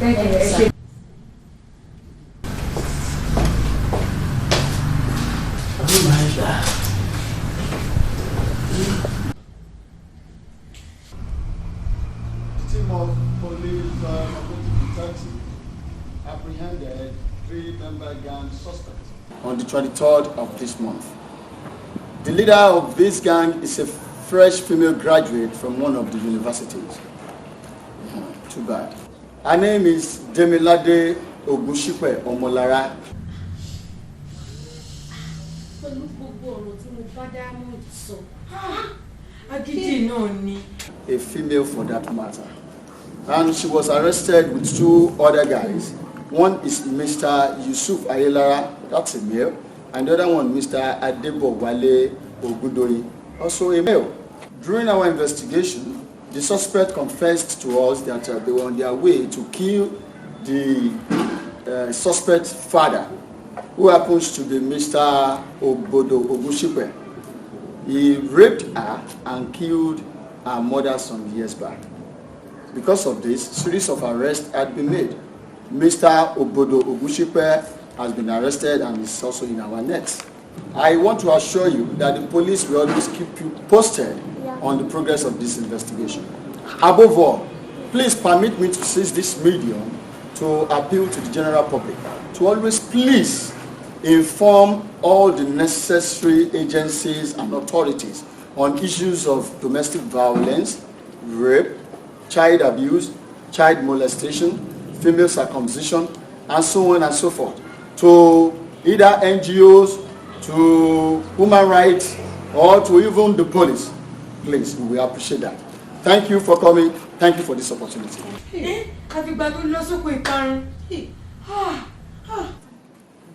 Thank you very much. Team of police apprehended 3-member gang suspects on the 23rd of this month. The leader of this gang is a fresh female graduate from one of the universities. Too bad. Her name is Demilade Ogunsipe Omolara. A female for that matter. And she was arrested with 2 other guys. One is Mr. Yusuf Ayelara, that's a male, and the other one, Mr. Adebo Wale Ogudori, also a male. During our investigation, the suspect confessed to us that they were on their way to kill the suspect's father, who happens to be Mr. Obodo Ogunsipe. He raped her and killed her mother some years back. Because of this, a series of arrests had been made. Mr. Obodo Ogunsipe has been arrested and is also in our nets. I want to assure you that the police will always keep you posted on the progress of this investigation. Above all, please permit me to seize this medium to appeal to the general public to always please inform all the necessary agencies and authorities on issues of domestic violence, rape, child abuse, child molestation, female circumcision, and so on and so forth, to either NGOs, to human rights, or to even the police. Please, we will appreciate that. Thank you for coming. Thank you for this opportunity.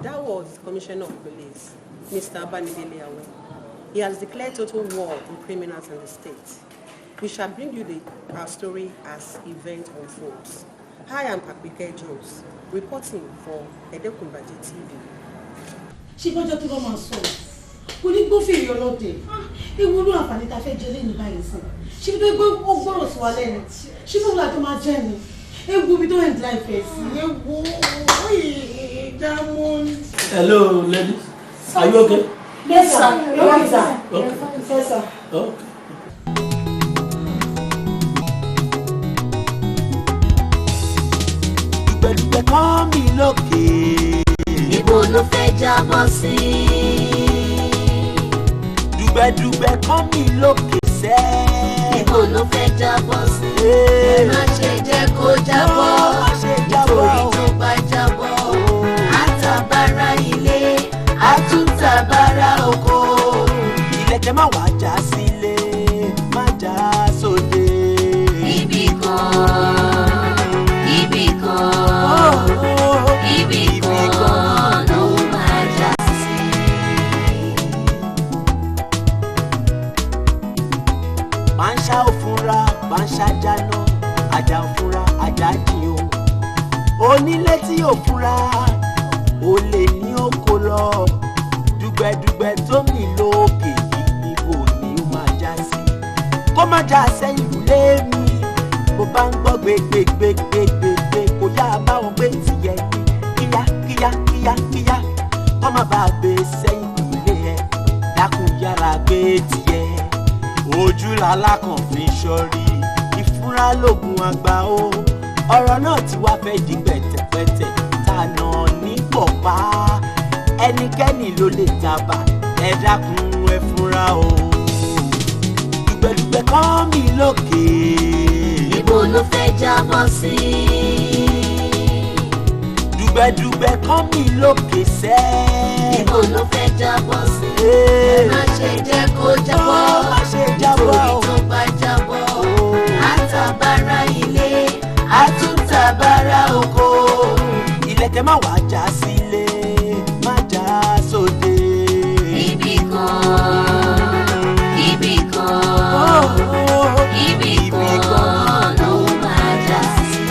That was Commissioner of Police, Mr. Abanidele Awe. He has declared total war on criminals in the state. We shall bring you our story as event unfolds. I am Akpike Jones, reporting for Edekunbaje TV. Ṣé bọ́jọ́ tí wọ́n máa sọ kò ní gbófìrí ọlọ́dẹ ewu olú àǹfààní ta fẹ́ jẹ lẹ́nu báyìí sí ṣé bí tó gbé ó gbọ́rọ̀ sí wa lẹ́nu ṣé bí wọ́n tó máa jẹ́ ni ewu bí tó ń dra ìfẹ́ sí ewu Diamond. Hello, ladies. Are you okay? Yes, sir. Yes, sir. Okay. Yes, sir. Okay. Dùgbẹ̀dùgbẹ̀ kàn mí lókè. Ibo ló fẹ́ jábọ́ sí? Dùgbẹ̀dùgbẹ̀ kàn mí lókè sẹ́. Ibo ló fẹ́ jábọ́ sí? Ẹ má ṣe jẹ́ kó jábọ́. Nítorí tó bá jábọ́, àtàbàrà ilé, àtúntàbàrà oko. Ìlẹ̀kẹ̀ má wá já sílé, má já sóde. Ibì kan, ibì kan, ibì kan ló máa já sí. Pàǹṣá ò fúnra, pàǹṣá jáná, àjà ò fúnra, àjà jìn o. Onílé tí ò fúnra, olè ní oko lọ. Dùgbẹ̀dùgbẹ̀ tó mì lókè yìí níbo ni ó máa já sí. Kó má já sẹ́yìn lé mi, bó bá ń gbọ́ gbégbégbégbégbé kò yá báwọn gbé tìyẹ ní kíákíákíákíá. Kó má bàa gbé sẹ́yìn lé ẹ, dákun yára gbé tìyẹ. Ojú làlákàn fi ń ṣọ́rí, ìfúnra lògùn àgbà o. Ọ̀rọ̀ náà ti wá fẹ́ di pẹ̀tẹ̀pẹ̀tẹ̀, tànà ní pọ̀pá. Ẹnikẹ́ni ló lè tàbà, ẹ dákun ẹ fúnra o. Dùgbẹ̀dùgbẹ̀ kàn mí lókè. Ibo ló fẹ́ jábọ́ sí? Dùgbẹ̀dùgbẹ̀ kàn mí lókè sẹ́. Ibo ló fẹ́ jábọ́ sí? Ẹ má ṣe jẹ́ kó jábọ́. Nítorí tó bá jábọ́, àtàbàrà ilé, àtúntàbàrà oko. Ìlẹ̀kẹ̀ má wá já sílé, má já sóde. Ibì kan, ibì kan, ibì kan ló máa já sí.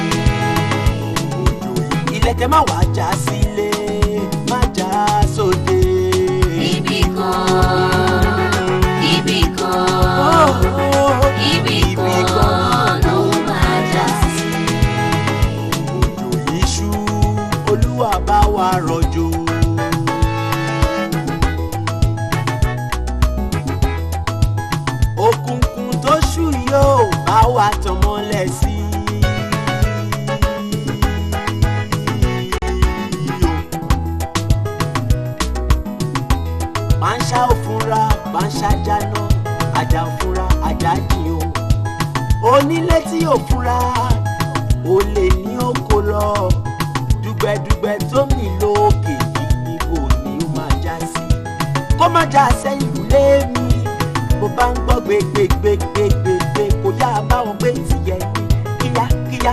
Ìlẹ̀kẹ̀ má wá já sílé, má já sóde. Ibì kan, ibì kan, ibì kan ló máa já sí. Iṣu Olúwa bá wa rọ̀jò. Òkùnkùn tó ṣú yóò bá wa tàn mọ́lẹ̀ sí. Pàǹṣá ò fúnra, pàǹṣá jáná, àjà ò fúnra, àjà jìn o. Onílé tí ò fúnra, olè ní oko lọ. Dùgbẹ̀dùgbẹ̀ tó mì lókè yìí níbo ni ó máa já sí. Kó má já sẹ́yìn lé mi, bó bá ń gbọ́ gbégbégbégbégbé kò yá báwọn gbé tìyẹ ní kíákíá.